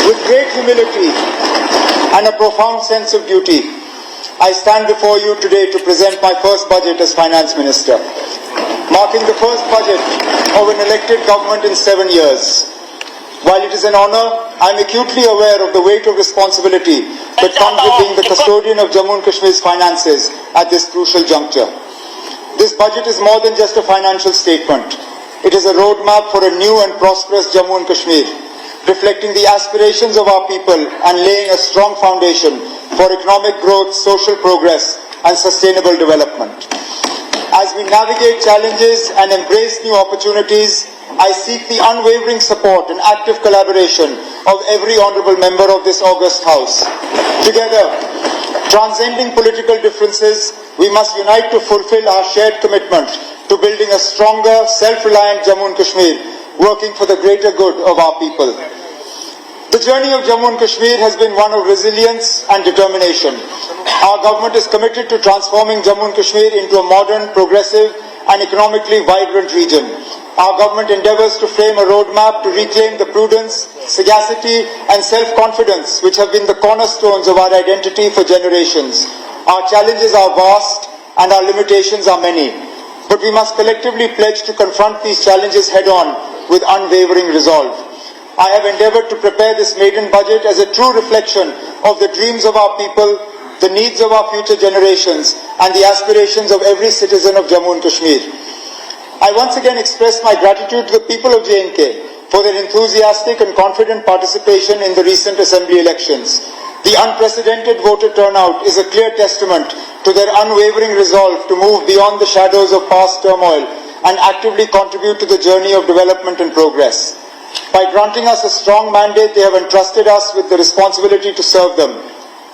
With great humility and a profound sense of duty, I stand before you today to present my first budget as Finance Minister, marking the first budget of an elected government in 7 years. While it is an honour, I am acutely aware of the weight of responsibility that comes with being the custodian of Jammu and Kashmir's finances at this crucial juncture. This budget is more than just a financial statement. It is a roadmap for a new and prosperous Jammu and Kashmir, reflecting the aspirations of our people and laying a strong foundation for economic growth, social progress and sustainable development. As we navigate challenges and embrace new opportunities, I seek the unwavering support and active collaboration of every honourable member of this august House. Together, transcending political differences, we must unite to fulfill our shared commitment to building a stronger, self-reliant Jammu and Kashmir, working for the greater good of our people. The journey of Jammu and Kashmir has been one of resilience and determination. Our government is committed to transforming Jammu and Kashmir into a modern, progressive and economically vibrant region. Our government endeavours to frame a roadmap to reclaim the prudence, sagacity and self-confidence which have been the cornerstones of our identity for generations. Our challenges are vast and our limitations are many, but we must collectively pledge to confront these challenges head-on with unwavering resolve. I have endeavoured to prepare this maiden budget as a true reflection of the dreams of our people, the needs of our future generations and the aspirations of every citizen of Jammu and Kashmir. I once again express my gratitude to the people of J&K for their enthusiastic and confident participation in the recent assembly elections. The unprecedented voter turnout is a clear testament to their unwavering resolve to move beyond the shadows of past turmoil and actively contribute to the journey of development and progress. By granting us a strong mandate, they have entrusted us with the responsibility to serve them.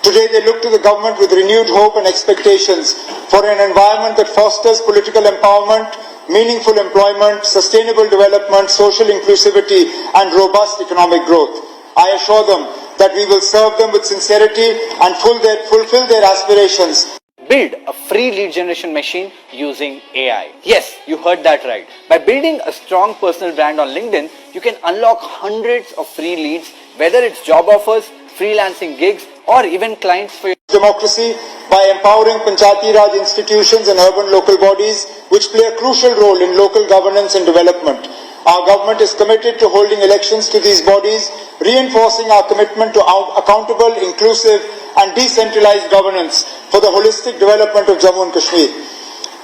Today they look to the government with renewed hope and expectations for an environment that fosters political empowerment, meaningful employment, sustainable development, social inclusivity and robust economic growth. I assure them that we will serve them with sincerity and fulfill their aspirations. Build a free lead generation machine using AI. Yes, you heard that right. By building a strong personal brand on LinkedIn, you can unlock hundreds of free leads, whether it's job offers, freelancing gigs, or even clients for your democracy by empowering Panchayati Raj institutions and urban local bodies, which play a crucial role in local governance and development. Our government is committed to holding elections to these bodies, reinforcing our commitment to accountable, inclusive and decentralized governance for the holistic development of Jammu and Kashmir.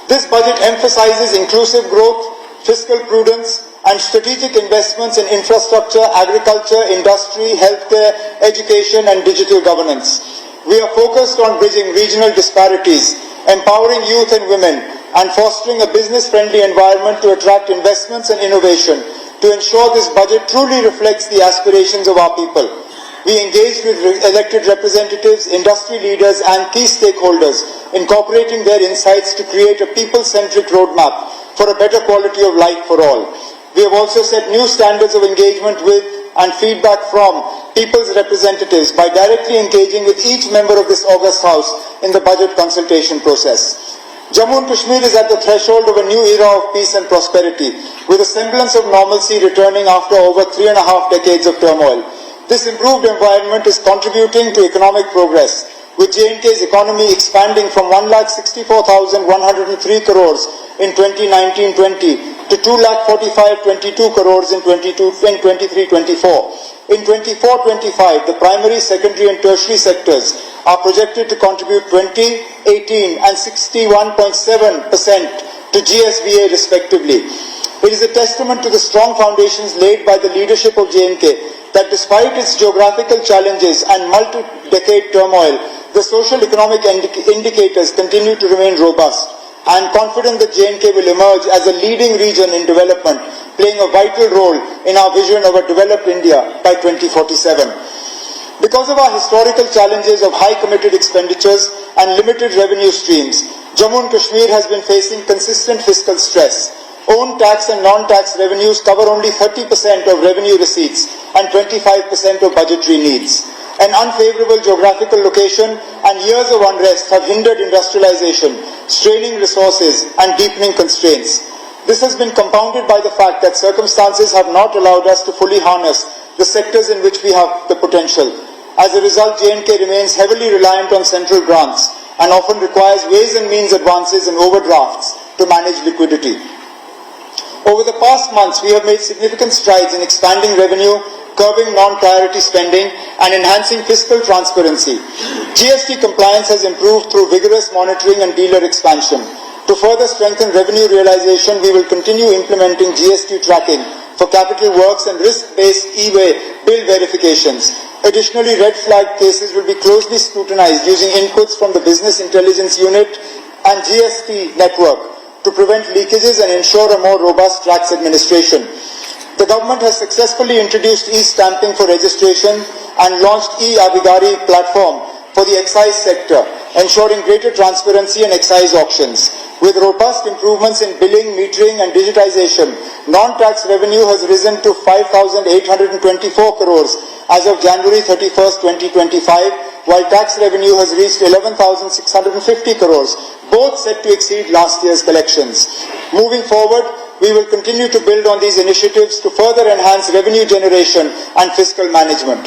This budget emphasizes inclusive growth, fiscal prudence and strategic investments in infrastructure, agriculture, industry, healthcare, education and digital governance. We are focused on bridging regional disparities, empowering youth and women and fostering a business-friendly environment to attract investments and innovation to ensure this budget truly reflects the aspirations of our people. We engaged with elected representatives, industry leaders and key stakeholders, incorporating their insights to create a people-centric roadmap for a better quality of life for all. We have also set new standards of engagement with and feedback from people's representatives by directly engaging with each member of this august House in the budget consultation process. Jammu and Kashmir is at the threshold of a new era of peace and prosperity, with a semblance of normalcy returning after over 3.5 decades of turmoil. This improved environment is contributing to economic progress, with J&K's economy expanding from 1,64,103 crores in 2019-20 to 2,45,22 crores in 23-24. In 24-25, the primary, secondary and tertiary sectors are projected to contribute 20, 18 and 61.7% to GSBA respectively. It is a testament to the strong foundations laid by the leadership of J&K that despite its geographical challenges and multi-decade turmoil, the social economic indicators continue to remain robust. I am confident that J&K will emerge as a leading region in development, playing a vital role in our vision of a developed India by 2047. Because of our historical challenges of high committed expenditures and limited revenue streams, Jammu and Kashmir has been facing consistent fiscal stress. Own tax and non-tax revenues cover only 30% of revenue receipts and 25% of budgetary needs. An unfavourable geographical location and years of unrest have hindered industrialization, straining resources and deepening constraints. This has been compounded by the fact that circumstances have not allowed us to fully harness the sectors in which we have the potential. As a result, J&K remains heavily reliant on central grants and often requires ways and means advances and overdrafts to manage liquidity. Over the past months, we have made significant strides in expanding revenue, curbing non-priority spending, and enhancing fiscal transparency. GST compliance has improved through vigorous monitoring and dealer expansion. To further strengthen revenue realization, we will continue implementing GST tracking for capital works and risk-based e-way bill verifications. Additionally, red flag cases will be closely scrutinized using inputs from the Business Intelligence Unit and GST network to prevent leakages and ensure a more robust tax administration. The government has successfully introduced e-stamping for registration and launched e-Abhigari platform for the excise sector, ensuring greater transparency in excise auctions. With robust improvements in billing, metering and digitization, non-tax revenue has risen to 5,824 crores as of January 31st, 2025, while tax revenue has reached 11,650 crores, both set to exceed last year's collections. Moving forward, we will continue to build on these initiatives to further enhance revenue generation and fiscal management.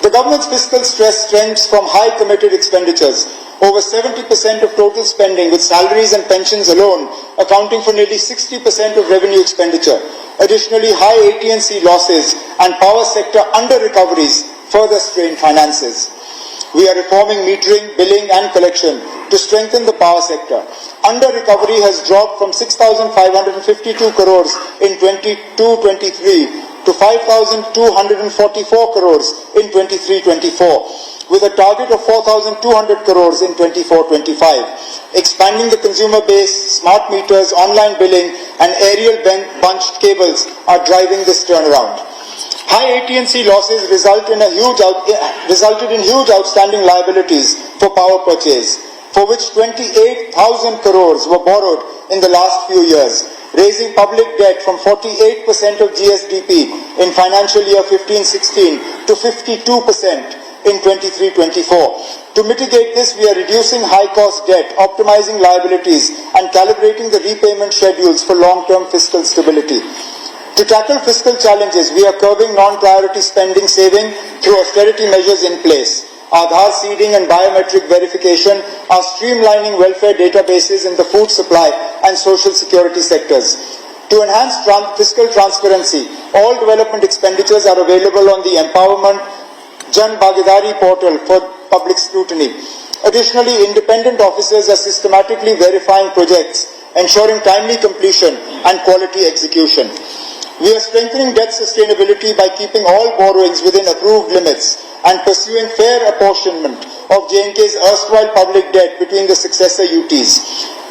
The government's fiscal stress stems from high committed expenditures. Over 70% of total spending, with salaries and pensions alone accounting for nearly 60% of revenue expenditure. Additionally, high AT&C losses and power sector under-recoveries further strain finances. We are reforming metering, billing and collection to strengthen the power sector. Under-recovery has dropped from 6,552 crores in 22-23 to 5,244 crores in 23-24. with a target of 4,200 crores in 24-25. Expanding the consumer base, smart meters, online billing and aerial bunched cables are driving this turnaround. High AT&C losses resulted in huge outstanding liabilities for power purchase, for which 28,000 crores were borrowed in the last few years, raising public debt from 48% of GSDP in financial year 15-16 to 52% in 23-24. To mitigate this, we are reducing high-cost debt, optimizing liabilities, and calibrating the repayment schedules for long-term fiscal stability. To tackle fiscal challenges, we are curbing non-priority spending saving through austerity measures in place. Aadhaar seeding and biometric verification are streamlining welfare databases in the food supply and social security sectors. To enhance fiscal transparency, all development expenditures are available on the Empowerment Jan Bhagidari portal for public scrutiny. Additionally, independent officers are systematically verifying projects, ensuring timely completion and quality execution. We are strengthening debt sustainability by keeping all borrowings within approved limits and pursuing fair apportionment of J&K's erstwhile public debt between the successor UTs.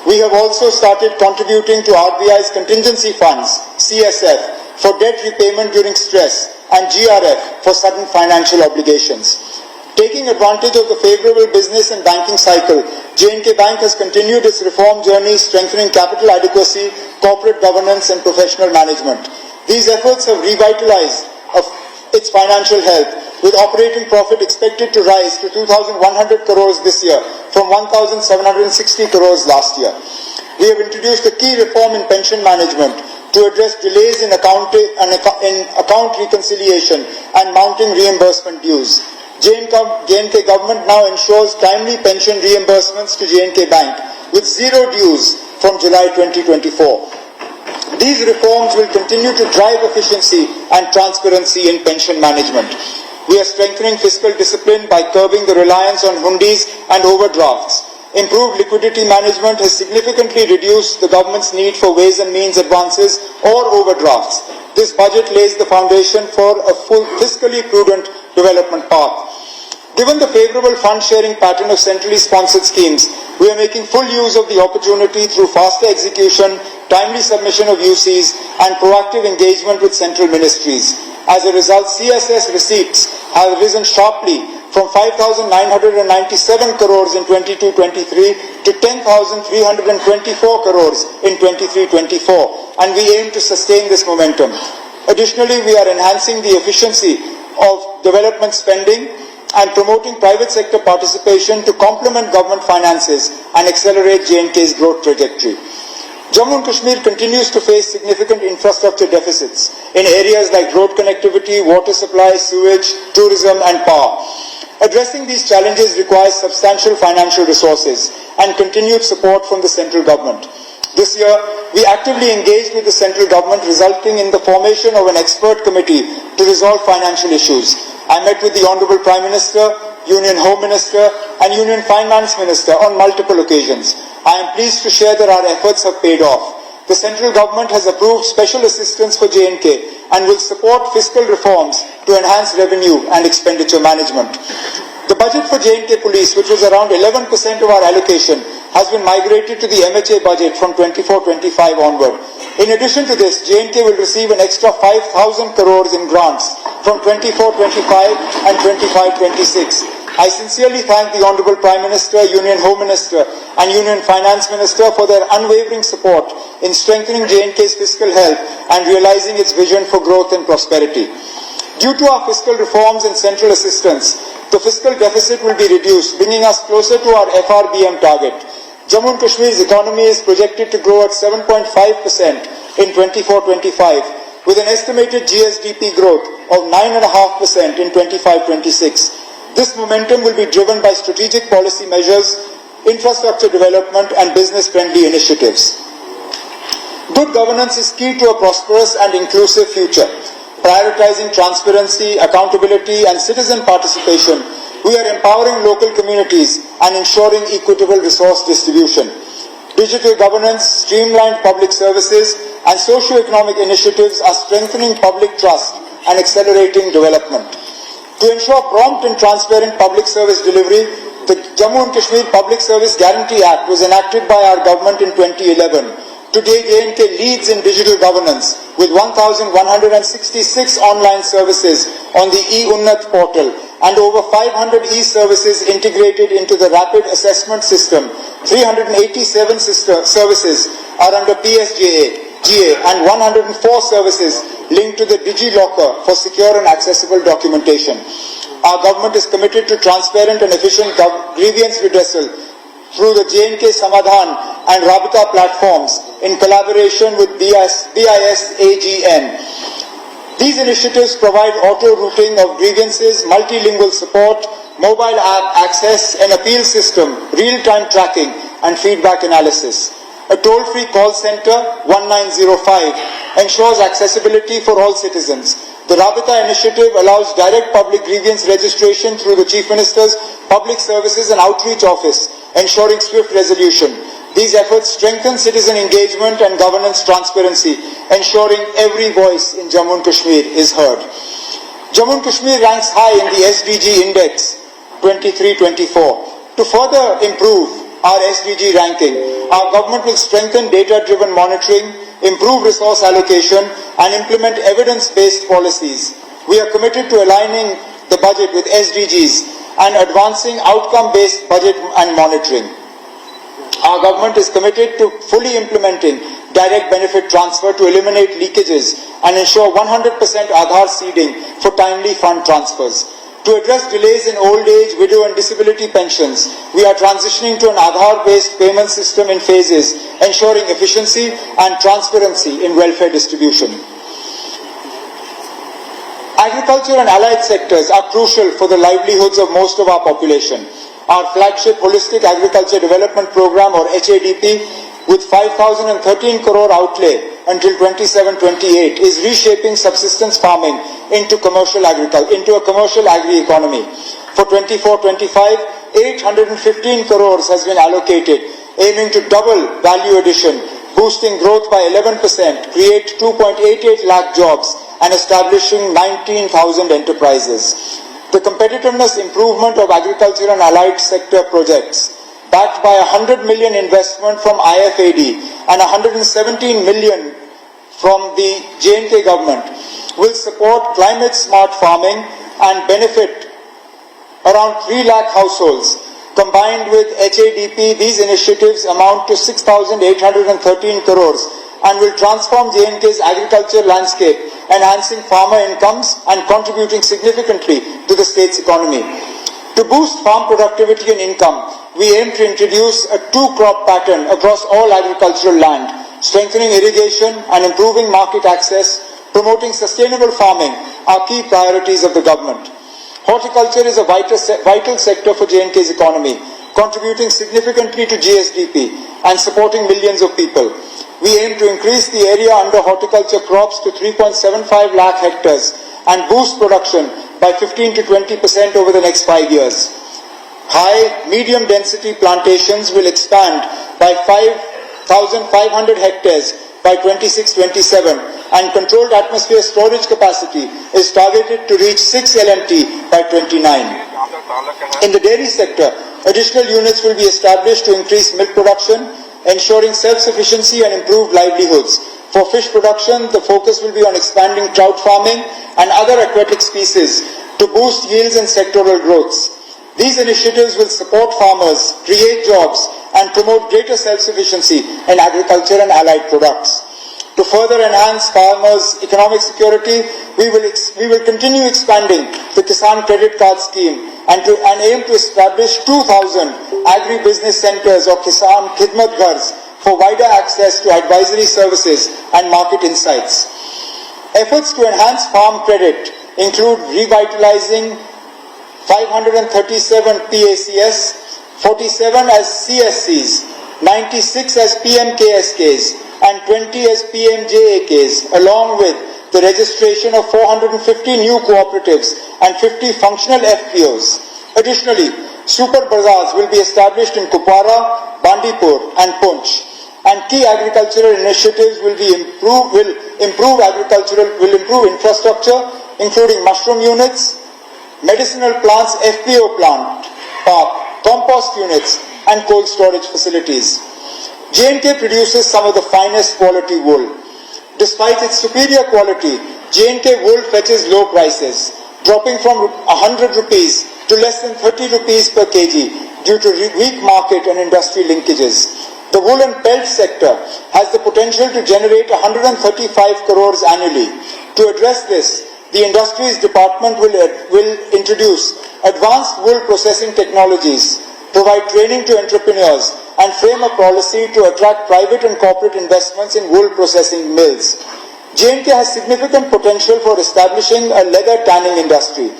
We have also started contributing to RBI's contingency funds, CSF, for debt repayment during stress and GRF for sudden financial obligations. Taking advantage of the favorable business and banking cycle, J&K Bank has continued its reform journey, strengthening capital adequacy, corporate governance and professional management. These efforts have revitalized its financial health, with operating profit expected to rise to 2,100 crores this year from 1,760 crores last year. We have introduced a key reform in pension management to address delays in account reconciliation and mounting reimbursement dues. J&K government now ensures timely pension reimbursements to J&K Bank with zero dues from July 2024. These reforms will continue to drive efficiency and transparency in pension management. We are strengthening fiscal discipline by curbing the reliance on hundis and overdrafts. Improved liquidity management has significantly reduced the government's need for ways and means advances or overdrafts. This budget lays the foundation for a full fiscally prudent development path. Given the favorable fund-sharing pattern of centrally sponsored schemes, we are making full use of the opportunity through faster execution, timely submission of UCs, and proactive engagement with central ministries. As a result, CSS receipts have risen sharply from 5,997 crores in 22-23 to 10,324 crores in 23-24, and we aim to sustain this momentum. Additionally, we are enhancing the efficiency of development spending and promoting private sector participation to complement government finances and accelerate J&K's growth trajectory. Jammu and Kashmir continues to face significant infrastructure deficits in areas like road connectivity, water supply, sewage, tourism and power. Addressing these challenges requires substantial financial resources and continued support from the central government. This year, we actively engaged with the central government, resulting in the formation of an expert committee to resolve financial issues. I met with the Honorable Prime Minister, Union Home Minister and Union Finance Minister on multiple occasions. I am pleased to share that our efforts have paid off. The central government has approved special assistance for J&K and will support fiscal reforms to enhance revenue and expenditure management. The budget for J&K Police, which was around 11% of our allocation, has been migrated to the MHA budget from 24-25 onward. In addition to this, J&K will receive an extra 5,000 crores in grants from 24-25 and 25-26. I sincerely thank the Honorable Prime Minister, Union Home Minister and Union Finance Minister for their unwavering support in strengthening J&K's fiscal health and realizing its vision for growth and prosperity. Due to our fiscal reforms and central assistance, the fiscal deficit will be reduced, bringing us closer to our FRBM target. Jammu and Kashmir's economy is projected to grow at 7.5% in 24-25, with an estimated GSDP growth of 9.5% in 25-26. This momentum will be driven by strategic policy measures, infrastructure development and business-friendly initiatives. Good governance is key to a prosperous and inclusive future. Prioritizing transparency, accountability and citizen participation, we are empowering local communities and ensuring equitable resource distribution. Digital governance, streamlined public services and socio-economic initiatives are strengthening public trust and accelerating development. To ensure prompt and transparent public service delivery, the Jammu and Kashmir Public Service Guarantee Act was enacted by our government in 2011. Today, J&K leads in digital governance with 1,166 online services on the e-Unnat portal and over 500 e-services integrated into the rapid assessment system. 387 services are under PSGA, GA and 104 services linked to the DigiLocker for secure and accessible documentation. Our government is committed to transparent and efficient grievance redressal through the J&K Samadhan and Rabita platforms in collaboration with BIS-AGN. These initiatives provide auto-routing of grievances, multilingual support, mobile app access, an appeal system, real-time tracking and feedback analysis. A toll-free call center, 1905, ensures accessibility for all citizens. The Rabita initiative allows direct public grievance registration through the Chief Minister's Public Services and Outreach Office, ensuring swift resolution. These efforts strengthen citizen engagement and governance transparency, ensuring every voice in Jammu and Kashmir is heard. Jammu and Kashmir ranks high in the SDG Index 23-24. To further improve our SDG ranking, our government will strengthen data-driven monitoring, improve resource allocation and implement evidence-based policies. We are committed to aligning the budget with SDGs and advancing outcome-based budget and monitoring. Our government is committed to fully implementing direct benefit transfer to eliminate leakages and ensure 100% Aadhaar seeding for timely fund transfers. To address delays in old age, widow and disability pensions, we are transitioning to an Aadhaar-based payment system in phases, ensuring efficiency and transparency in welfare distribution. Agriculture and allied sectors are crucial for the livelihoods of most of our population. Our flagship Holistic Agriculture Development Program, or HADP, with 5,013 crore outlay until 27-28, is reshaping subsistence farming into a commercial agri-economy. For 24-25, 815 crores has been allocated, aiming to double value addition, boosting growth by 11%, create 2.88 lakh jobs, and establishing 19,000 enterprises. The competitiveness improvement of agriculture and allied sector projects, backed by 100 million investment from IFAD and 117 million from the J&K government, will support climate-smart farming and benefit around 3 lakh households. Combined with HADP, these initiatives amount to 6,813 crores and will transform J&K's agriculture landscape, enhancing farmer incomes and contributing significantly to the state's economy. To boost farm productivity and income, we aim to introduce a two-crop pattern across all agricultural land, strengthening irrigation and improving market access, promoting sustainable farming are key priorities of the government. Horticulture is a vital sector for J&K's economy, contributing significantly to GSDP and supporting millions of people. We aim to increase the area under horticulture crops to 3.75 lakh hectares and boost production by 15 to 20% over the next 5 years. High, medium density plantations will expand by 5,500 hectares by 26-27 and controlled atmosphere storage capacity is targeted to reach 6 LMT by 29. In the dairy sector, additional units will be established to increase milk production, ensuring self-sufficiency and improved livelihoods. For fish production, the focus will be on expanding trout farming and other aquatic species to boost yields and sectoral growths. These initiatives will support farmers, create jobs, and promote greater self-sufficiency in agriculture and allied products. To further enhance farmers' economic security, we will continue expanding the Kisan Credit Card Scheme and aim to establish 2,000 agri-business centers or Kisan Khidmat Ghars for wider access to advisory services and market insights. Efforts to enhance farm credit include revitalizing 537 PACS, 47 as CSCs, 96 as PMKSKs, and 20 as PMJAKs, along with the registration of 450 new cooperatives and 50 functional FPOs. Additionally, super bazaars will be established in Kupwara, Bandipur, and Poonch, and key agricultural initiatives will improve infrastructure, including mushroom units, medicinal plants FPO plant park, compost units, and cold storage facilities. J&K produces some of the finest quality wool. Despite its superior quality, J&K wool fetches low prices, dropping from 100 rupees to less than 30 rupees per kg due to weak market and industry linkages. The wool and pelt sector has the potential to generate 135 crores annually. To address this, the Industries Department will introduce advanced wool processing technologies, provide training to entrepreneurs, and frame a policy to attract private and corporate investments in wool processing mills. J&K has significant potential for establishing a leather tanning industry.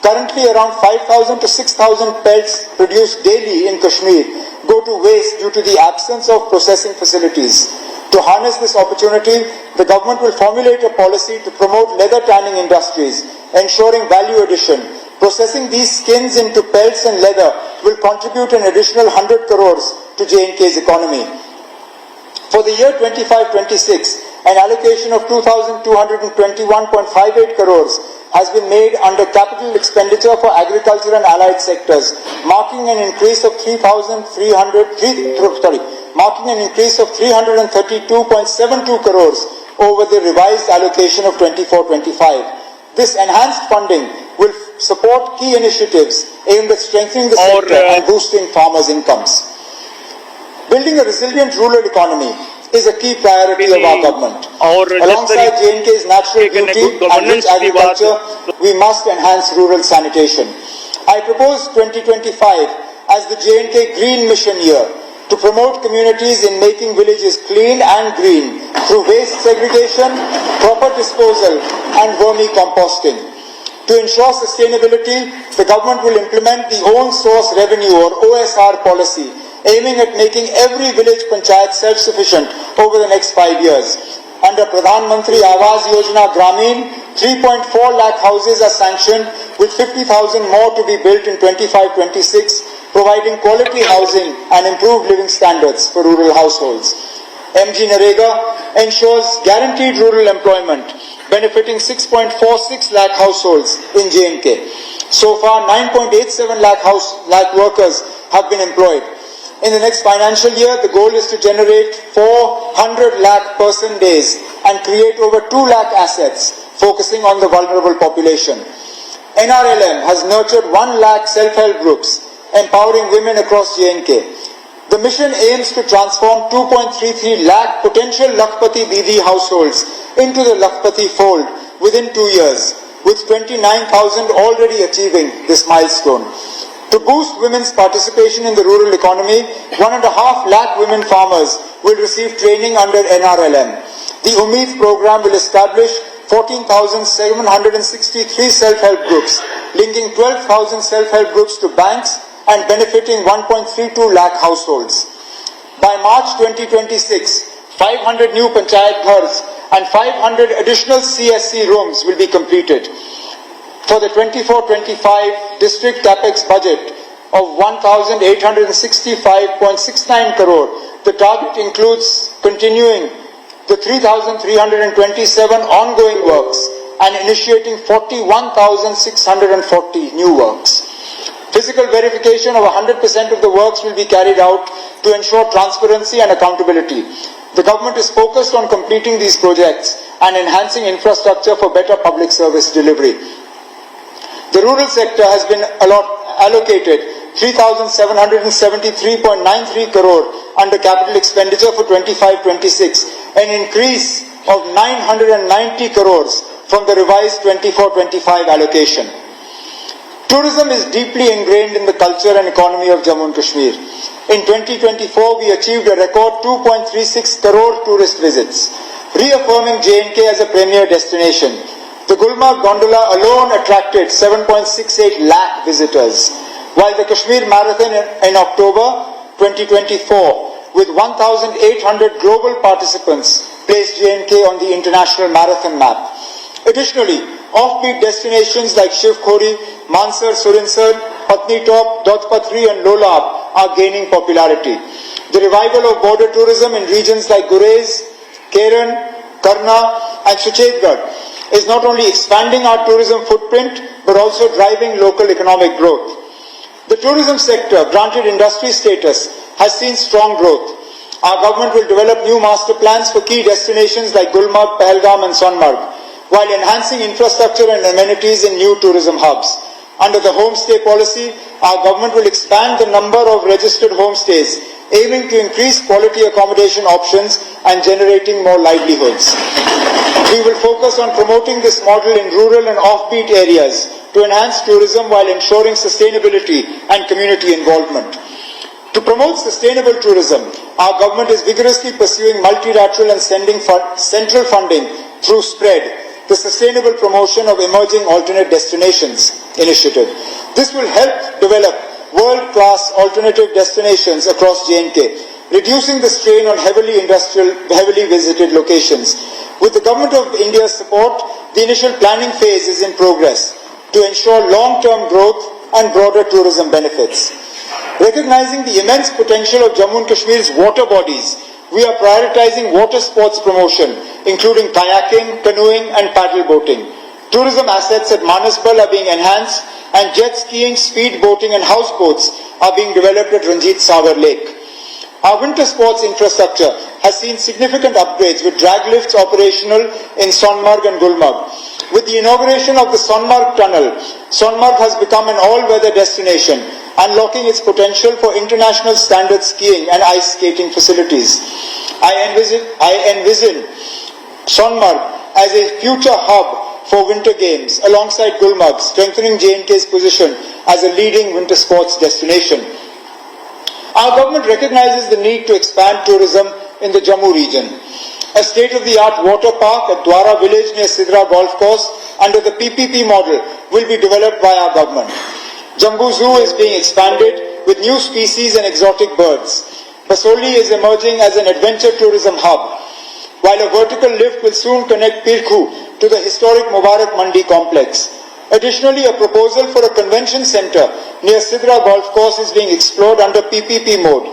Currently, around 5,000 to 6,000 pelts produced daily in Kashmir go to waste due to the absence of processing facilities. To harness this opportunity, the government will formulate a policy to promote leather tanning industries, ensuring value addition. Processing these skins into pelts and leather will contribute an additional 100 crores to J&K's economy. For the year 25-26, an allocation of 2,221.58 crores has been made under capital expenditure for agriculture and allied sectors, marking an increase of 332.72 crores over the revised allocation of 24-25. This enhanced funding will support key initiatives aimed at strengthening the sector and boosting farmers' incomes. Building a resilient rural economy is a key priority of our government. Alongside J&K's natural beauty and rich agriculture, we must enhance rural sanitation. I propose 2025 as the J&K Green Mission Year to promote communities in making villages clean and green through waste segregation, proper disposal, and vermicomposting. To ensure sustainability, the government will implement the Own Source Revenue or OSR policy, aiming at making every village panchayat self-sufficient over the next 5 years. Under Pradhan Mantri Awas Yojana Gramin, 3.4 lakh houses are sanctioned, with 50,000 more to be built in 25-26, providing quality housing and improved living standards for rural households. MG Narega ensures guaranteed rural employment, benefiting 6.46 lakh households in J&K. So far, 9.87 lakh workers have been employed. In the next financial year, the goal is to generate 400 lakh person days and create over 2 lakh assets, focusing on the vulnerable population. NRLM has nurtured 1 lakh self-help groups, empowering women across J&K. The mission aims to transform 2.33 lakh potential Lakhpati Didi households into the Lakhpati fold within 2 years, with 29,000 already achieving this milestone. To boost women's participation in the rural economy, 1.5 lakh women farmers will receive training under NRLM. The Umeed program will establish 14,763 self-help groups, linking 12,000 self-help groups to banks and benefiting 1.32 lakh households. By March 2026, 500 new Panchayat Ghars and 500 additional CSC rooms will be completed. For the 24-25 district capex budget of 1,865.69 crore, the target includes continuing the 3,327 ongoing works and initiating 41,640 new works. Physical verification of 100% of the works will be carried out to ensure transparency and accountability. The government is focused on completing these projects and enhancing infrastructure for better public service delivery. The rural sector has been allocated 3,773.93 crore under capital expenditure for 25-26, an increase of 990 crores from the revised 24-25 allocation. Tourism is deeply ingrained in the culture and economy of Jammu and Kashmir. In 2024, we achieved a record 2.36 crore tourist visits, reaffirming J&K as a premier destination. The Gulmarg gondola alone attracted 7.68 lakh visitors, while the Kashmir Marathon in October 2024, with 1,800 global participants, placed J&K on the international marathon map. Additionally, offbeat destinations like Shivkhori, Mansar, Surinsar, Patni Top, Dodpatri and Lolab are gaining popularity. The revival of border tourism in regions like Gurez, Keran, Karna and Suchetgarh is not only expanding our tourism footprint but also driving local economic growth. The tourism sector, granted industry status, has seen strong growth. Our government will develop new master plans for key destinations like Gulmarg, Pahalgam and Sonmarg, while enhancing infrastructure and amenities in new tourism hubs. Under the homestay policy, our government will expand the number of registered homestays, aiming to increase quality accommodation options and generating more livelihoods. We will focus on promoting this model in rural and offbeat areas to enhance tourism while ensuring sustainability and community involvement. To promote sustainable tourism, our government is vigorously pursuing multilateral and central funding through SPREAD, the Sustainable Promotion of Emerging Alternate Destinations initiative. This will help develop world-class alternative destinations across J&K, reducing the strain on heavily visited locations. With the Government of India's support, the initial planning phase is in progress to ensure long-term growth and broader tourism benefits. Recognizing the immense potential of Jammu and Kashmir's water bodies, we are prioritizing water sports promotion, including kayaking, canoeing and paddle boating. Tourism assets at Manasbal are being enhanced and jet skiing, speed boating and houseboats are being developed at Ranjit Sagar Lake. Our winter sports infrastructure has seen significant upgrades with drag lifts operational in Sonmarg and Gulmarg. With the inauguration of the Sonmarg Tunnel, Sonmarg has become an all-weather destination, unlocking its potential for international standard skiing and ice skating facilities. I envision Sonmarg as a future hub for winter games alongside Gulmarg, strengthening J&K's position as a leading winter sports destination. Our government recognizes the need to expand tourism in the Jammu region. A state-of-the-art water park at Dwara village near Sidra Golf Course under the PPP model will be developed by our government. Jambu Zoo is being expanded with new species and exotic birds. Basoli is emerging as an adventure tourism hub, while a vertical lift will soon connect Pirkhu to the historic Mubarak Mandi complex. Additionally, a proposal for a convention centre near Sidra Golf Course is being explored under PPP mode.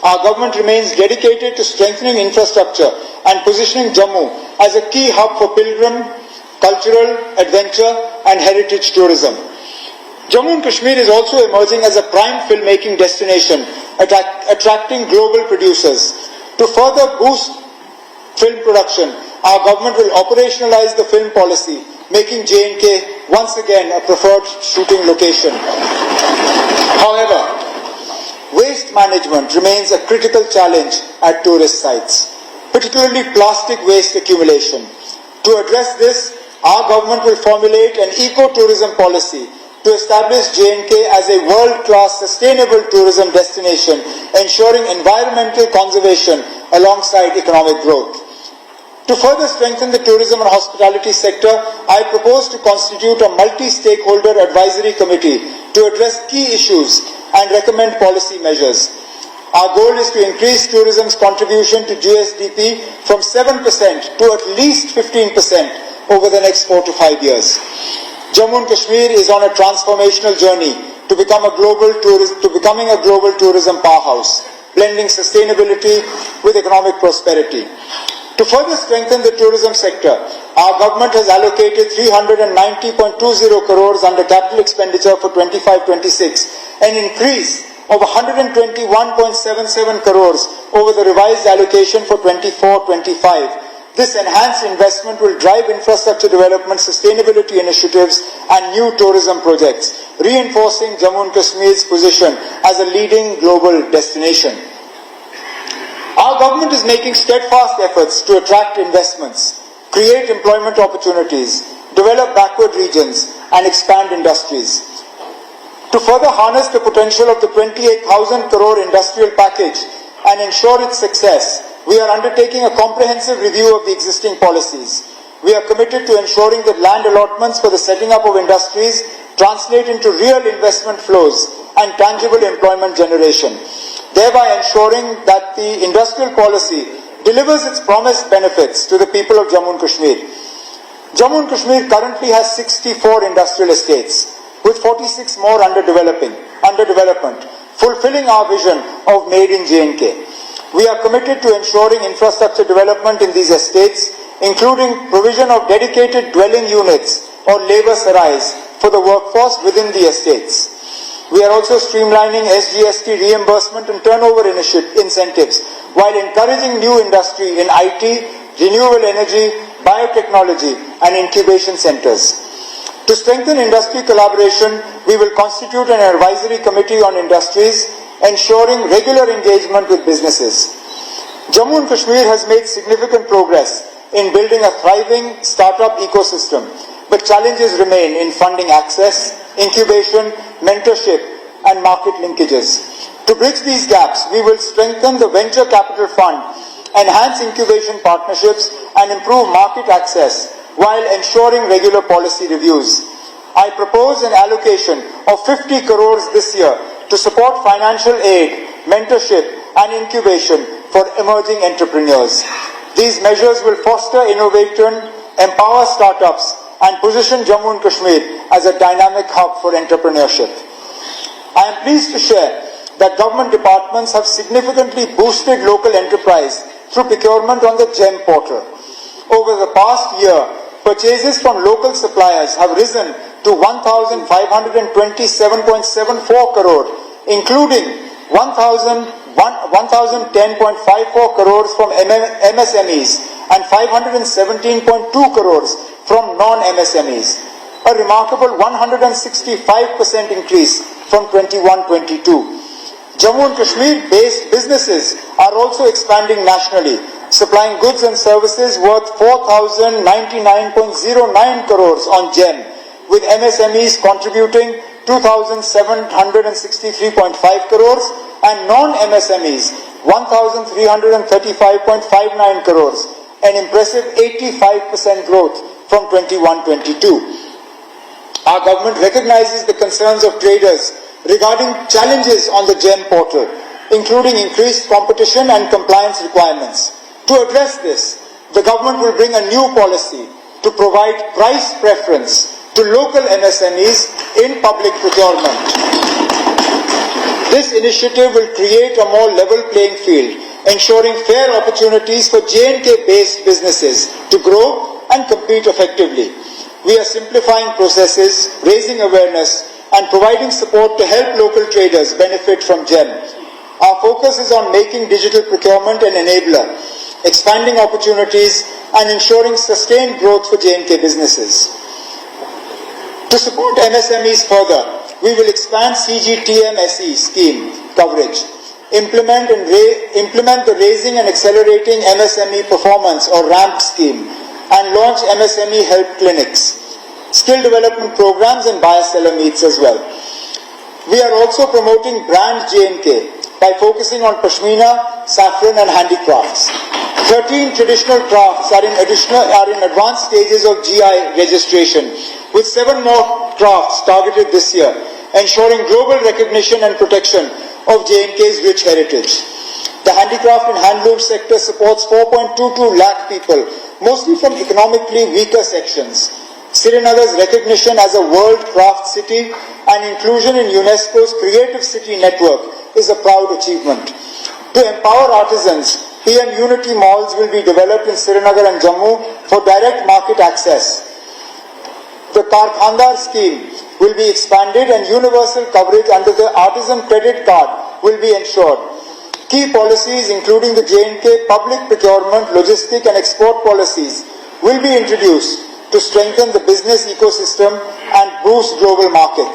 Our government remains dedicated to strengthening infrastructure and positioning Jammu as a key hub for pilgrim, cultural, adventure and heritage tourism. Jammu and Kashmir is also emerging as a prime filmmaking destination, attracting global producers. To further boost film production, our government will operationalize the film policy, making J&K once again a preferred shooting location. However, waste management remains a critical challenge at tourist sites, particularly plastic waste accumulation. To address this, our government will formulate an eco-tourism policy to establish J&K as a world-class sustainable tourism destination, ensuring environmental conservation alongside economic growth. To further strengthen the tourism and hospitality sector, I propose to constitute a multi-stakeholder advisory committee to address key issues and recommend policy measures. Our goal is to increase tourism's contribution to GSDP from 7% to at least 15% over the next 4 to 5 years. Jammu and Kashmir is on a transformational journey to becoming a global tourism powerhouse, blending sustainability with economic prosperity. To further strengthen the tourism sector, our government has allocated 390.20 crores under capital expenditure for 25-26, an increase of 121.77 crores over the revised allocation for 24-25. This enhanced investment will drive infrastructure development, sustainability initiatives and new tourism projects, reinforcing Jammu and Kashmir's position as a leading global destination. Our government is making steadfast efforts to attract investments, create employment opportunities, develop backward regions, and expand industries. To further harness the potential of the 28,000 crore industrial package and ensure its success, we are undertaking a comprehensive review of the existing policies. We are committed to ensuring that land allotments for the setting up of industries translate into real investment flows and tangible employment generation, thereby ensuring that the industrial policy delivers its promised benefits to the people of Jammu and Kashmir. Jammu and Kashmir currently has 64 industrial estates, with 46 more under development, fulfilling our vision of Made in J&K. We are committed to ensuring infrastructure development in these estates, including provision of dedicated dwelling units or labour sarais for the workforce within the estates. We are also streamlining SGST reimbursement and turnover incentives while encouraging new industry in IT, renewable energy, biotechnology and incubation centres. To strengthen industry collaboration, we will constitute an advisory committee on industries, ensuring regular engagement with businesses. Jammu and Kashmir has made significant progress in building a thriving startup ecosystem, but challenges remain in funding access, incubation, mentorship and market linkages. To bridge these gaps, we will strengthen the venture capital fund, enhance incubation partnerships and improve market access while ensuring regular policy reviews. I propose an allocation of 50 crores this year to support financial aid, mentorship and incubation for emerging entrepreneurs. These measures will foster innovation, empower startups and position Jammu and Kashmir as a dynamic hub for entrepreneurship. I am pleased to share that government departments have significantly boosted local enterprise through procurement on the GEM portal. Over the past year, purchases from local suppliers have risen to 1,527.74 crore, including 1,010.54 crores from MSMEs and 517.2 crores from non-MSMEs, a remarkable 165% increase from 21-22. Jammu and Kashmir-based businesses are also expanding nationally, supplying goods and services worth 4,099.09 crores on GEM, with MSMEs contributing 2,763.5 crores and non-MSMEs 1,335.59 crores, an impressive 85% growth from 21-22. Our government recognizes the concerns of traders regarding challenges on the GEM portal, including increased competition and compliance requirements. To address this, the government will bring a new policy to provide price preference to local MSMEs in public procurement. This initiative will create a more level playing field, ensuring fair opportunities for J&K-based businesses to grow and compete effectively. We are simplifying processes, raising awareness, and providing support to help local traders benefit from GEM. Our focus is on making digital procurement an enabler, expanding opportunities, and ensuring sustained growth for J&K businesses. To support MSMEs further, we will expand CGTMSE scheme coverage, implement the Raising and Accelerating MSME Performance or RAMP scheme, and launch MSME help clinics, skill development programs and buyer-seller meets as well. We are also promoting Brand J&K, by focusing on pashmina, saffron and handicrafts. 13 traditional crafts are in advanced stages of GI registration, with 7 more crafts targeted this year, ensuring global recognition and protection of J&K's rich heritage. The handicraft and handloom sector supports 4.22 lakh people, mostly from economically weaker sections. Srinagar's recognition as a world craft city and inclusion in UNESCO's Creative City Network is a proud achievement. To empower artisans, PM Unity malls will be developed in Srinagar and Jammu for direct market access. The Karkhandar scheme will be expanded and universal coverage under the Artisan Credit Card will be ensured. Key policies including the J&K public procurement, logistic and export policies will be introduced to strengthen the business ecosystem and boost global market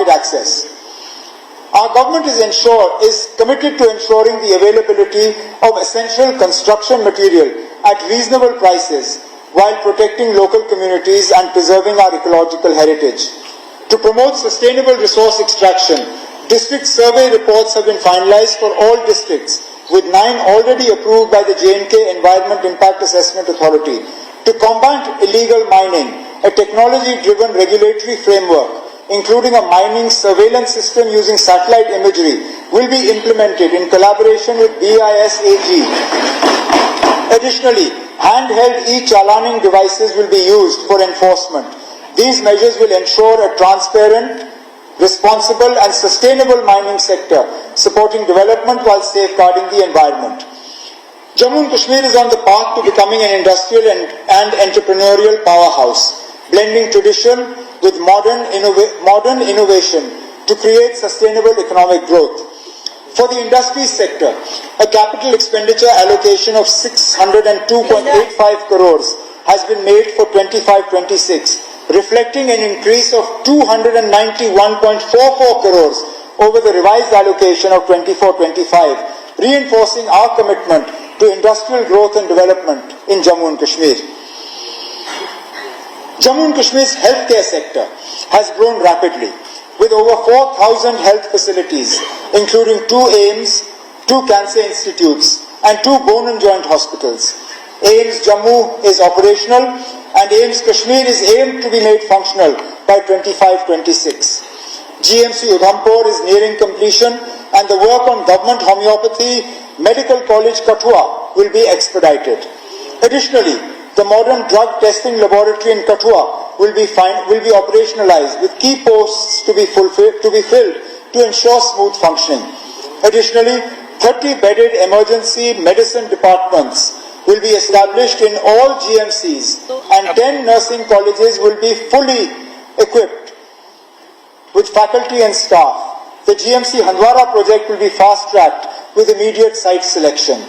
access. Our government is committed to ensuring the availability of essential construction material at reasonable prices while protecting local communities and preserving our ecological heritage. To promote sustainable resource extraction, district survey reports have been finalized for all districts, with 9 already approved by the J&K Environment Impact Assessment Authority. To combat illegal mining, a technology-driven regulatory framework, including a mining surveillance system using satellite imagery, will be implemented in collaboration with BIS-AG. Additionally, handheld e-chalaning devices will be used for enforcement. These measures will ensure a transparent, responsible and sustainable mining sector, supporting development while safeguarding the environment. Jammu and Kashmir is on the path to becoming an industrial and entrepreneurial powerhouse, blending tradition with modern innovation to create sustainable economic growth. For the industry sector, a capital expenditure allocation of 602.85 crores has been made for 25-26, reflecting an increase of 291.44 crores over the revised allocation of 24-25, reinforcing our commitment to industrial growth and development in Jammu and Kashmir. Jammu and Kashmir's healthcare sector has grown rapidly, with over 4,000 health facilities, including 2 AIIMS, 2 cancer institutes, and 2 bone and joint hospitals. AIIMS Jammu is operational, and AIIMS Kashmir is aimed to be made functional by 25-26. GMC Udhampur is nearing completion, and the work on government homeopathy Medical College Kathua will be expedited. Additionally, the modern drug testing laboratory in Kathua will be operationalized, with key posts to be filled to ensure smooth functioning. Additionally, 30-bedded emergency medicine departments will be established in all GMCs, and 10 nursing colleges will be fully equipped with faculty and staff. The GMC Handwara project will be fast-tracked with immediate site selection.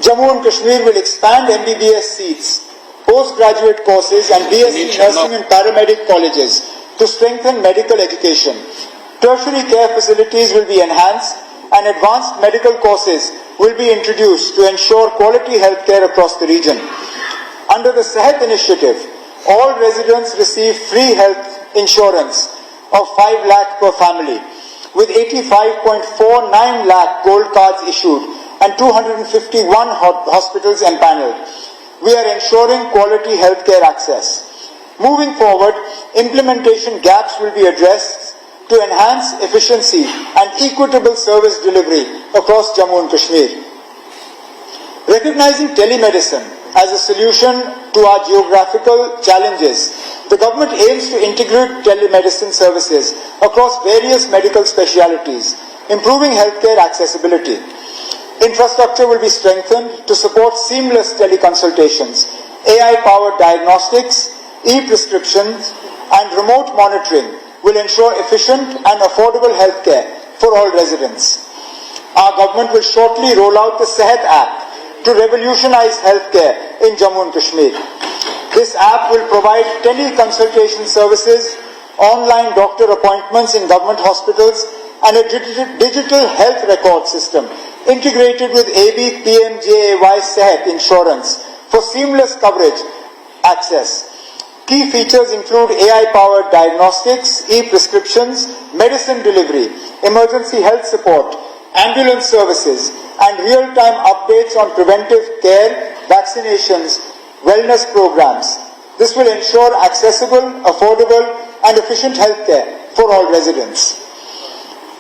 Jammu and Kashmir will expand MBBS seats, postgraduate courses and BSc nursing and paramedic colleges to strengthen medical education. Tertiary care facilities will be enhanced and advanced medical courses will be introduced to ensure quality healthcare across the region. Under the Sehat initiative, all residents receive free health insurance of 5 lakh per family, with 85.49 lakh gold cards issued and 251 hospitals empaneled. We are ensuring quality healthcare access. Moving forward, implementation gaps will be addressed to enhance efficiency and equitable service delivery across Jammu and Kashmir. Recognizing telemedicine as a solution to our geographical challenges, the government aims to integrate telemedicine services across various medical specialities, improving healthcare accessibility. Infrastructure will be strengthened to support seamless teleconsultations, AI-powered diagnostics, e-prescriptions, and remote monitoring will ensure efficient and affordable healthcare for all residents. Our government will shortly roll out the Sehat app to revolutionize healthcare in Jammu and Kashmir. This app will provide teleconsultation services, online doctor appointments in government hospitals, and a digital health record system integrated with AB PMJAY Sehat insurance for seamless coverage access. Key features include AI-powered diagnostics, e-prescriptions, medicine delivery, emergency health support, ambulance services, and real-time updates on preventive care, vaccinations, wellness programs. This will ensure accessible, affordable, and efficient healthcare for all residents.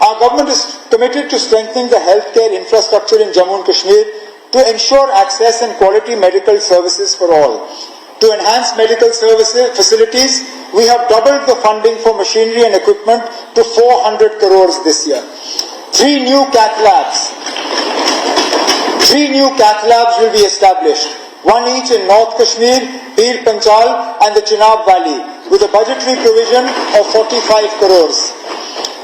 Our government is committed to strengthening the healthcare infrastructure in Jammu and Kashmir to ensure access and quality medical services for all. To enhance medical services facilities, we have doubled the funding for machinery and equipment to 400 crores this year. Three new cath labs will be established, one each in North Kashmir, Bir Panchal and the Chenab Valley, with a budgetary provision of 45 crores.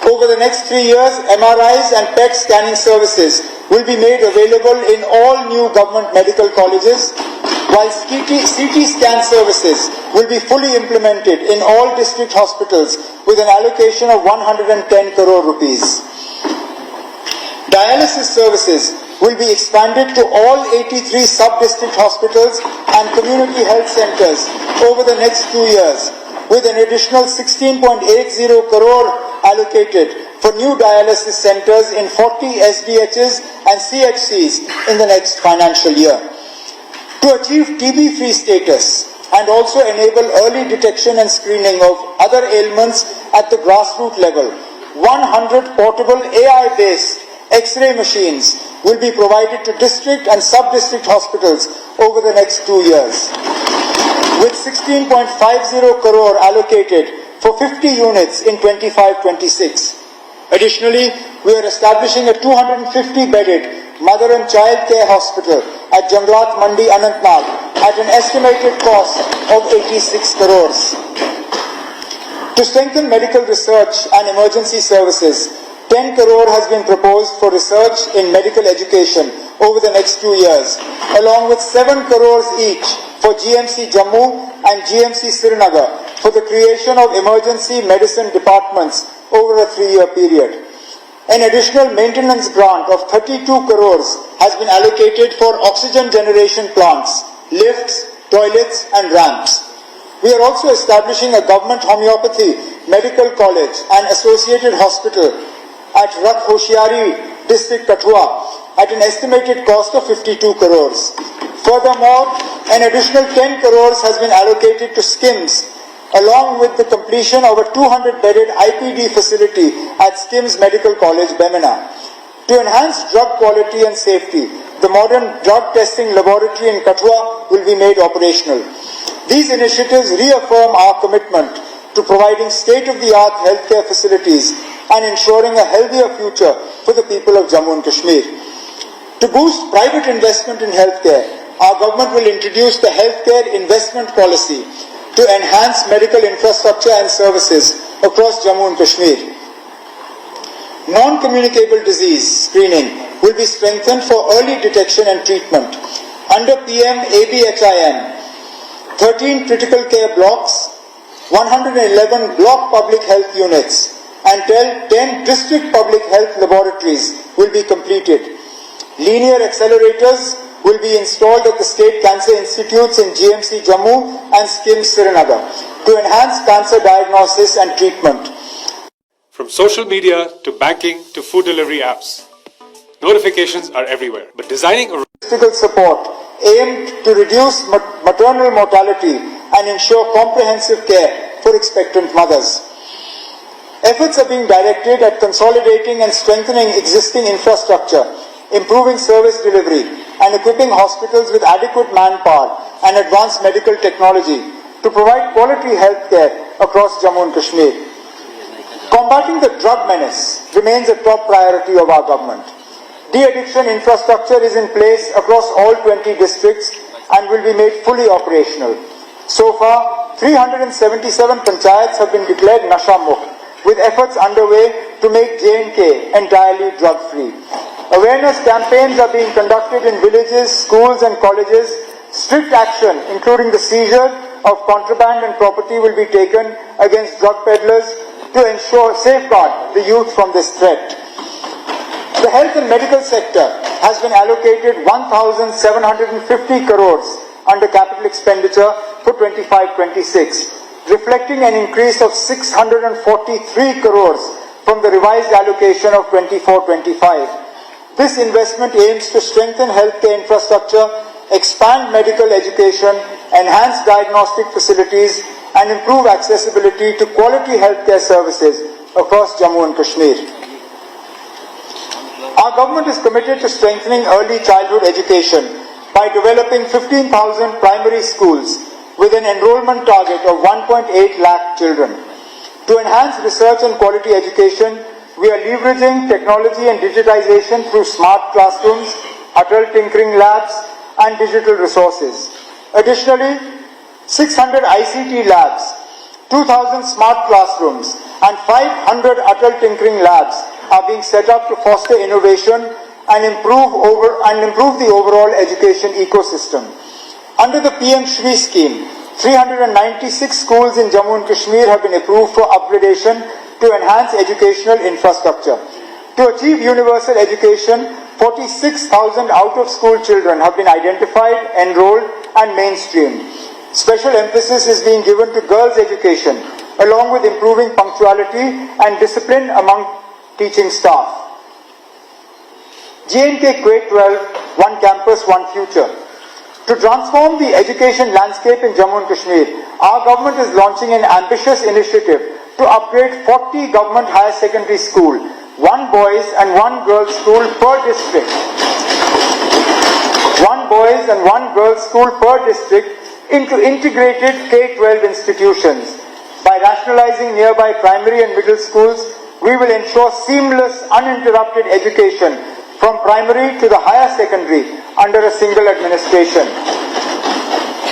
Over the next 3 years, MRIs and PET scanning services will be made available in all new government medical colleges, while CT scan services will be fully implemented in all district hospitals with an allocation of 110 crore rupees. Dialysis services will be expanded to all 83 sub-district hospitals and community health centers over the next 2 years, with an additional 16.80 crore allocated for new dialysis centers in 40 SDHs and CHCs in the next financial year. To achieve TB-free status and also enable early detection and screening of other ailments at the grassroots level, 100 portable AI-based X-ray machines will be provided to district and sub-district hospitals over the next 2 years, with 16.50 crore allocated for 50 units in 25-26. Additionally, we are establishing a 250-bedded mother and child care hospital at Janglat Mandi, Anantnag at an estimated cost of 86 crores. To strengthen medical research and emergency services, 10 crore has been proposed for research in medical education over the next 2 years, along with 7 crores each for GMC Jammu and GMC Srinagar for the creation of emergency medicine departments over a 3-year period. An additional maintenance grant of 32 crores has been allocated for oxygen generation plants, lifts, toilets and ramps. We are also establishing a government homeopathy medical college and associated hospital at Rakh Hoshiari district Kathua at an estimated cost of 52 crores. Furthermore, an additional 10 crores has been allocated to SKIMS, along with the completion of a 200-bedded IPD facility at SKIMS Medical College, Bemina. To enhance drug quality and safety, the modern drug testing laboratory in Kathua will be made operational. These initiatives reaffirm our commitment to providing state-of-the-art healthcare facilities and ensuring a healthier future for the people of Jammu and Kashmir. To boost private investment in healthcare, our government will introduce the Healthcare Investment Policy to enhance medical infrastructure and services across Jammu and Kashmir. Non-communicable disease screening will be strengthened for early detection and treatment. Under PM ABHIM, 13 critical care blocks, 111 block public health units, and 10 district public health laboratories will be completed. Linear accelerators will be installed at the state cancer institutes in GMC Jammu and SKIMS Srinagar to enhance cancer diagnosis and treatment. From social media to banking to food delivery apps, notifications are everywhere. But designing a logistical support aimed to reduce maternal mortality and ensure comprehensive care for expectant mothers. Efforts are being directed at consolidating and strengthening existing infrastructure, improving service delivery, and equipping hospitals with adequate manpower and advanced medical technology to provide quality health care across Jammu and Kashmir. Combating the drug menace remains a top priority of our government. De-addiction infrastructure is in place across all 20 districts and will be made fully operational. So far, 377 panchayats have been declared Nasha Mukt, with efforts underway to make J&K entirely drug-free. Awareness campaigns are being conducted in villages, schools and colleges. Strict action, including the seizure of contraband and property, will be taken against drug peddlers to safeguard the youth from this threat. The health and medical sector has been allocated 1,750 crores under capital expenditure for 25-26, reflecting an increase of 643 crores from the revised allocation of 24-25. This investment aims to strengthen healthcare infrastructure, expand medical education, enhance diagnostic facilities, and improve accessibility to quality healthcare services across Jammu and Kashmir. Our government is committed to strengthening early childhood education by developing 15,000 primary schools with an enrollment target of 1.8 lakh children. To enhance research and quality education, we are leveraging technology and digitization through smart classrooms, adult tinkering labs, and digital resources. Additionally, 600 ICT labs, 2,000 smart classrooms, and 500 adult tinkering labs are being set up to foster innovation and improve the overall education ecosystem. Under the PM Shri scheme, 396 schools in Jammu and Kashmir have been approved for upgradation to enhance educational infrastructure. To achieve universal education, 46,000 out-of-school children have been identified, enrolled, and mainstreamed. Special emphasis is being given to girls' education, along with improving punctuality and discipline among teaching staff. J&K Grade 12, One Campus, One Future. To transform the education landscape in Jammu and Kashmir, our government is launching an ambitious initiative to upgrade 40 government higher secondary schools, one boys and one girls school per district. One boys and one girls school per district into integrated K-12 institutions. By rationalizing nearby primary and middle schools, we will ensure seamless, uninterrupted education from primary to the higher secondary under a single administration.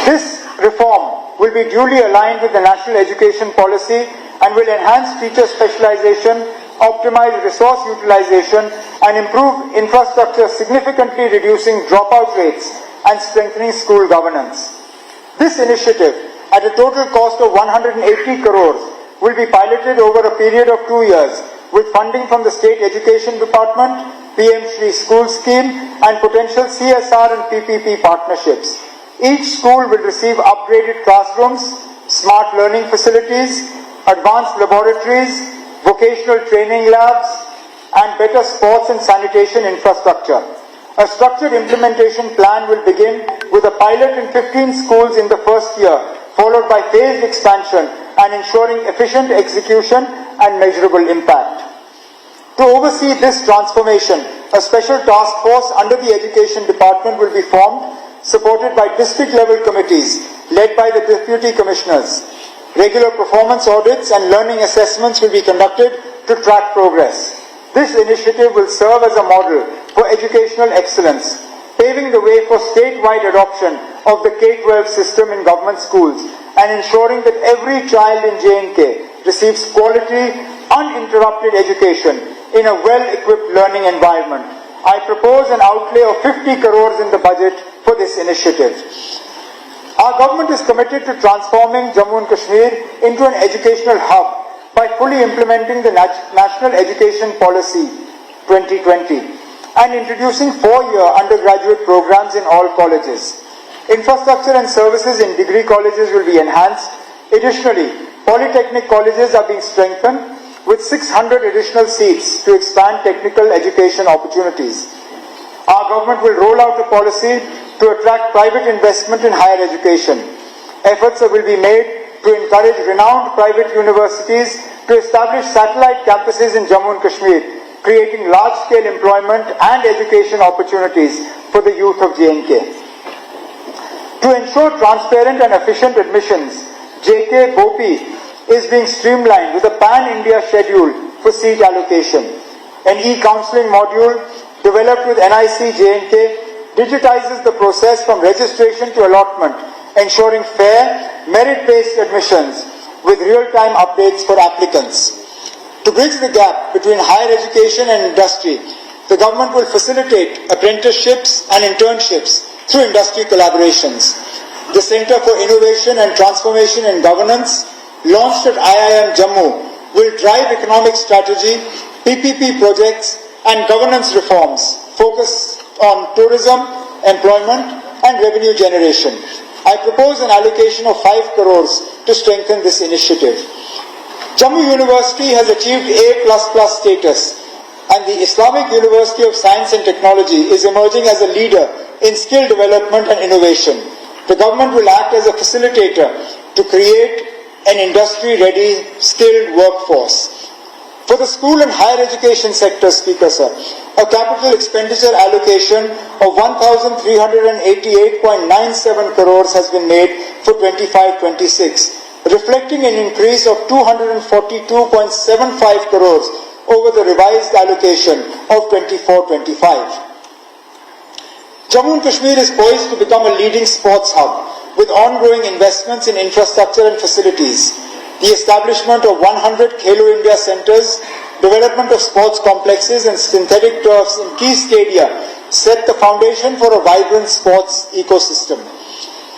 This reform will be duly aligned with the national education policy and will enhance teacher specialization, optimize resource utilization, and improve infrastructure, significantly reducing dropout rates and strengthening school governance. This initiative, at a total cost of 180 crores, will be piloted over a period of 2 years with funding from the State Education Department, PM Shri School Scheme, and potential CSR and PPP partnerships. Each school will receive upgraded classrooms, smart learning facilities, advanced laboratories, vocational training labs, and better sports and sanitation infrastructure. A structured implementation plan will begin with a pilot in 15 schools in the first year, followed by phased expansion and ensuring efficient execution and measurable impact. To oversee this transformation, a special task force under the Education Department will be formed, supported by district-level committees led by the Deputy Commissioners. Regular performance audits and learning assessments will be conducted to track progress. This initiative will serve as a model for educational excellence, paving the way for statewide adoption of the K-12 system in government schools and ensuring that every child in J&K receives quality, uninterrupted education in a well-equipped learning environment. I propose an outlay of 50 crores in the budget for this initiative. Our government is committed to transforming Jammu and Kashmir into an educational hub by fully implementing the National Education Policy 2020 and introducing 4-year undergraduate programs in all colleges. Infrastructure and services in degree colleges will be enhanced. Additionally, polytechnic colleges are being strengthened with 600 additional seats to expand technical education opportunities. Our government will roll out a policy to attract private investment in higher education. Efforts will be made to encourage renowned private universities to establish satellite campuses in Jammu and Kashmir, creating large-scale employment and education opportunities for the youth of J&K. To ensure transparent and efficient admissions, JK BOPI is being streamlined with a pan-India schedule for seat allocation. An e-counseling module developed with NIC J&K digitizes the process from registration to allotment, ensuring fair, merit-based admissions with real-time updates for applicants. To bridge the gap between higher education and industry, the government will facilitate apprenticeships and internships through industry collaborations. The Center for Innovation and Transformation in Governance, launched at IIM Jammu, will drive economic strategy, PPP projects, and governance reforms focused on tourism, employment, and revenue generation. I propose an allocation of 5 crores to strengthen this initiative. Jammu University has achieved A++ status and the Islamic University of Science and Technology is emerging as a leader in skill development and innovation. The government will act as a facilitator to create an industry-ready, skilled workforce. For the school and higher education sector, Speaker Sir, a capital expenditure allocation of 1,388.97 crores has been made for 25-26, reflecting an increase of 242.75 crores over the revised allocation of 24-25. Jammu and Kashmir is poised to become a leading sports hub with ongoing investments in infrastructure and facilities. The establishment of 100 Khelo India centres, development of sports complexes and synthetic turfs in key stadia set the foundation for a vibrant sports ecosystem.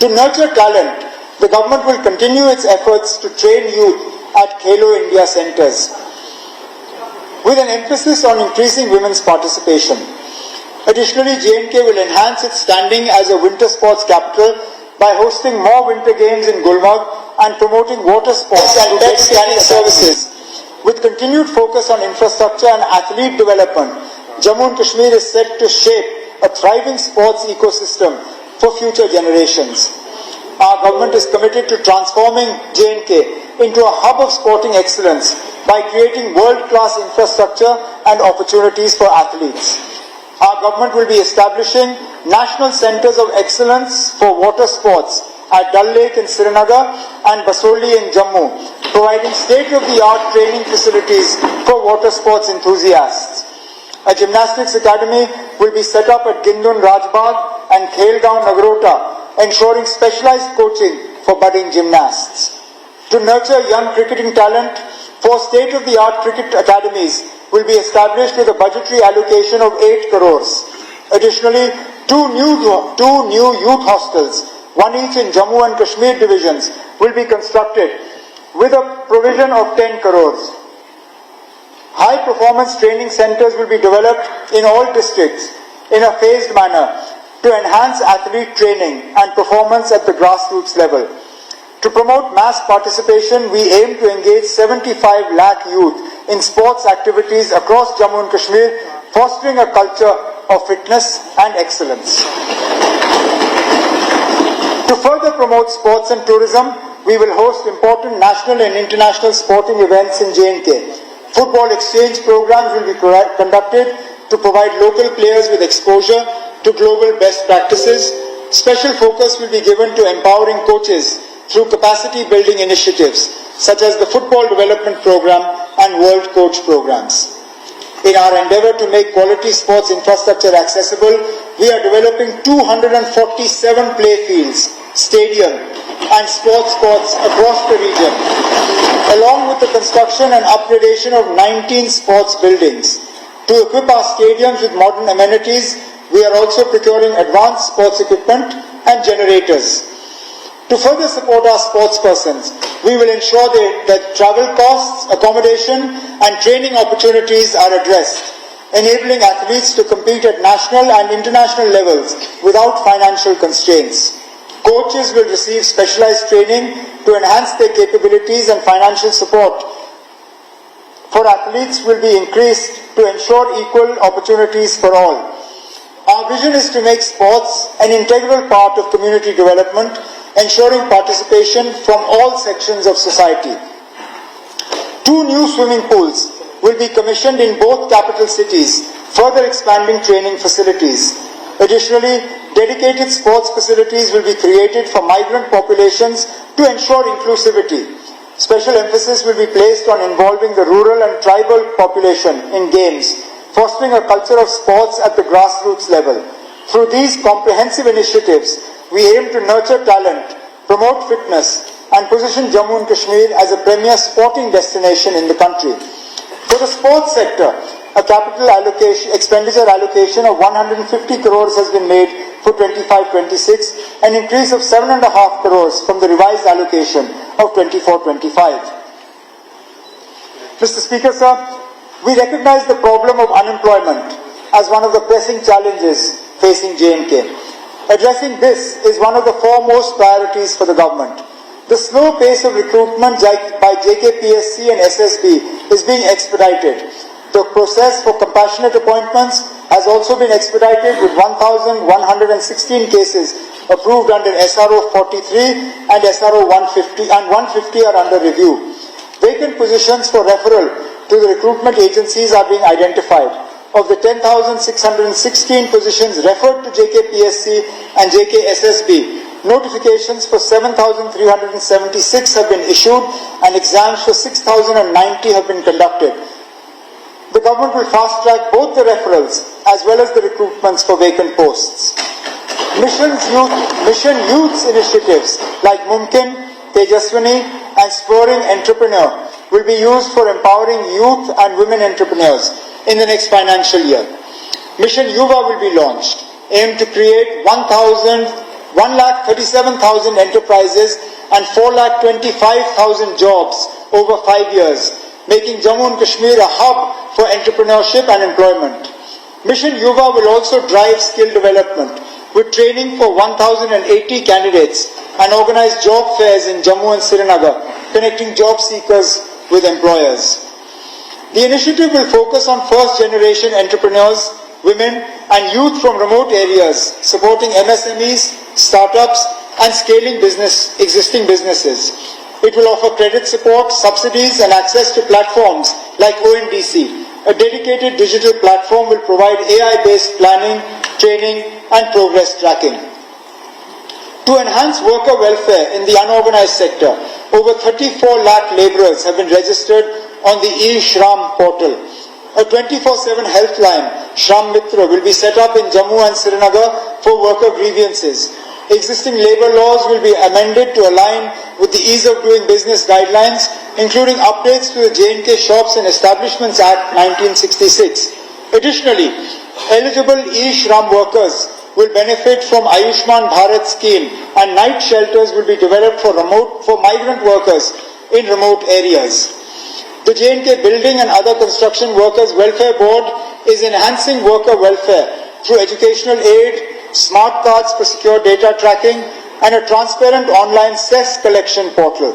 To nurture talent, the government will continue its efforts to train youth at Khelo India centres, with an emphasis on increasing women's participation. Additionally, J&K will enhance its standing as a winter sports capital by hosting more winter games in Gulmarg and promoting water sports and pet scanning services. With continued focus on infrastructure and athlete development, Jammu and Kashmir is set to shape a thriving sports ecosystem for future generations. Our government is committed to transforming J&K into a hub of sporting excellence by creating world-class infrastructure and opportunities for athletes. Our government will be establishing national centres of excellence for water sports at Dal Lake in Srinagar and Basoli in Jammu, providing state-of-the-art training facilities for water sports enthusiasts. A gymnastics academy will be set up at Gindun Rajbagh and Khelgaon Nagrota, ensuring specialized coaching for budding gymnasts. To nurture young cricketing talent, 4 state-of-the-art cricket academies will be established with a budgetary allocation of 8 crores. Additionally, two new youth hostels, one each in Jammu and Kashmir divisions, will be constructed with a provision of 10 crores. High-performance training centers will be developed in all districts in a phased manner to enhance athlete training and performance at the grassroots level. To promote mass participation, we aim to engage 75 lakh youth in sports activities across Jammu and Kashmir, fostering a culture of fitness and excellence. To further promote sports and tourism, we will host important national and international sporting events in J&K. Football exchange programs will be conducted to provide local players with exposure to global best practices. Special focus will be given to empowering coaches through capacity building initiatives such as the Football Development Program and World Coach Programs. In our endeavour to make quality sports infrastructure accessible, we are developing 247 play fields, stadium and sports courts across the region, along with the construction and upgradation of 19 sports buildings. To equip our stadiums with modern amenities, we are also procuring advanced sports equipment and generators. To further support our sportspersons, we will ensure that travel costs, accommodation and training opportunities are addressed, enabling athletes to compete at national and international levels without financial constraints. Coaches will receive specialized training to enhance their capabilities, and financial support for athletes will be increased to ensure equal opportunities for all. Our vision is to make sports an integral part of community development, ensuring participation from all sections of society. 2 new swimming pools will be commissioned in both capital cities, further expanding training facilities. Additionally, dedicated sports facilities will be created for migrant populations to ensure inclusivity. Special emphasis will be placed on involving the rural and tribal population in games, fostering a culture of sports at the grassroots level. Through these comprehensive initiatives, we aim to nurture talent, promote fitness, and position Jammu and Kashmir as a premier sporting destination in the country. For the sports sector, a capital expenditure allocation of 150 crores has been made for 25-26, an increase of 7.5 crores from the revised allocation of 24-25. Mr. Speaker, sir, we recognize the problem of unemployment as one of the pressing challenges facing J&K. Addressing this is one of the foremost priorities for the government. The slow pace of recruitment by JKPSC and SSB is being expedited. The process for compassionate appointments has also been expedited with 1,116 cases approved under SRO 43 and SRO 150 and 150 are under review. Vacant positions for referral to the recruitment agencies are being identified. Of the 10,616 positions referred to JKPSC and JKSSB, notifications for 7,376 have been issued and exams for 6,090 have been conducted. The government will fast-track both the referrals as well as the recruitments for vacant posts. Mission Youth's initiatives like Mumkin, Tejaswini and Spurring Entrepreneur will be used for empowering youth and women entrepreneurs in the next financial year. Mission Yuva will be launched, aimed to create 1,37,000 enterprises and 4,25,000 jobs over 5 years, making Jammu and Kashmir a hub for entrepreneurship and employment. Mission Yuva will also drive skill development with training for 1,080 candidates and organize job fairs in Jammu and Srinagar, connecting job seekers with employers. The initiative will focus on first-generation entrepreneurs, women and youth from remote areas, supporting MSMEs, startups and scaling existing businesses. It will offer credit support, subsidies and access to platforms like ONDC. A dedicated digital platform will provide AI-based planning, training and progress tracking. To enhance worker welfare in the unorganized sector, over 34 lakh labourers have been registered on the e-Shram portal. A 24/7 helpline, Shram Mitra, will be set up in Jammu and Srinagar for worker grievances. Existing labour laws will be amended to align with the Ease of Doing Business guidelines, including updates to the J&K Shops and Establishments Act 1966. Additionally, eligible e-Shram workers will benefit from Ayushman Bharat scheme and night shelters will be developed for migrant workers in remote areas. The J&K Building and Other Construction Workers Welfare Board is enhancing worker welfare through educational aid, smart cards for secure data tracking and a transparent online cess collection portal.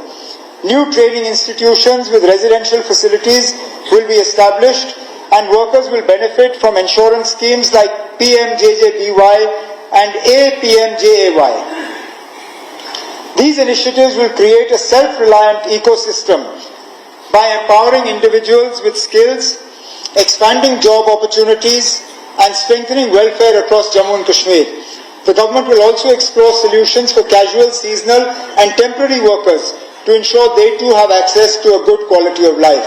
New training institutions with residential facilities will be established and workers will benefit from insurance schemes like PMJJBY and APMJAY. These initiatives will create a self-reliant ecosystem by empowering individuals with skills, expanding job opportunities and strengthening welfare across Jammu and Kashmir. The government will also explore solutions for casual, seasonal and temporary workers to ensure they too have access to a good quality of life.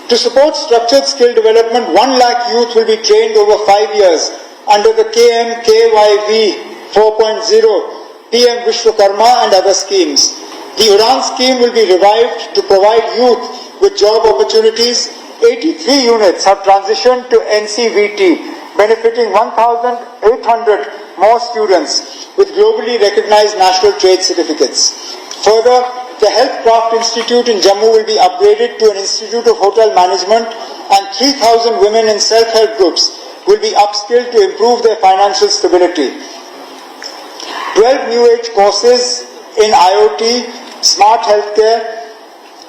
To support structured skill development, 1 lakh youth will be trained over 5 years under the KMKYV 4.0, PM Vishwakarma and other schemes. The Udan scheme will be revived to provide youth with job opportunities. 83 units have transitioned to NCVT, benefiting 1,800 more students with globally recognized national trade certificates. Further, the Healthcraft Institute in Jammu will be upgraded to an Institute of Hotel Management and 3,000 women in self-help groups will be upskilled to improve their financial stability. 12 new age courses in IoT, smart healthcare,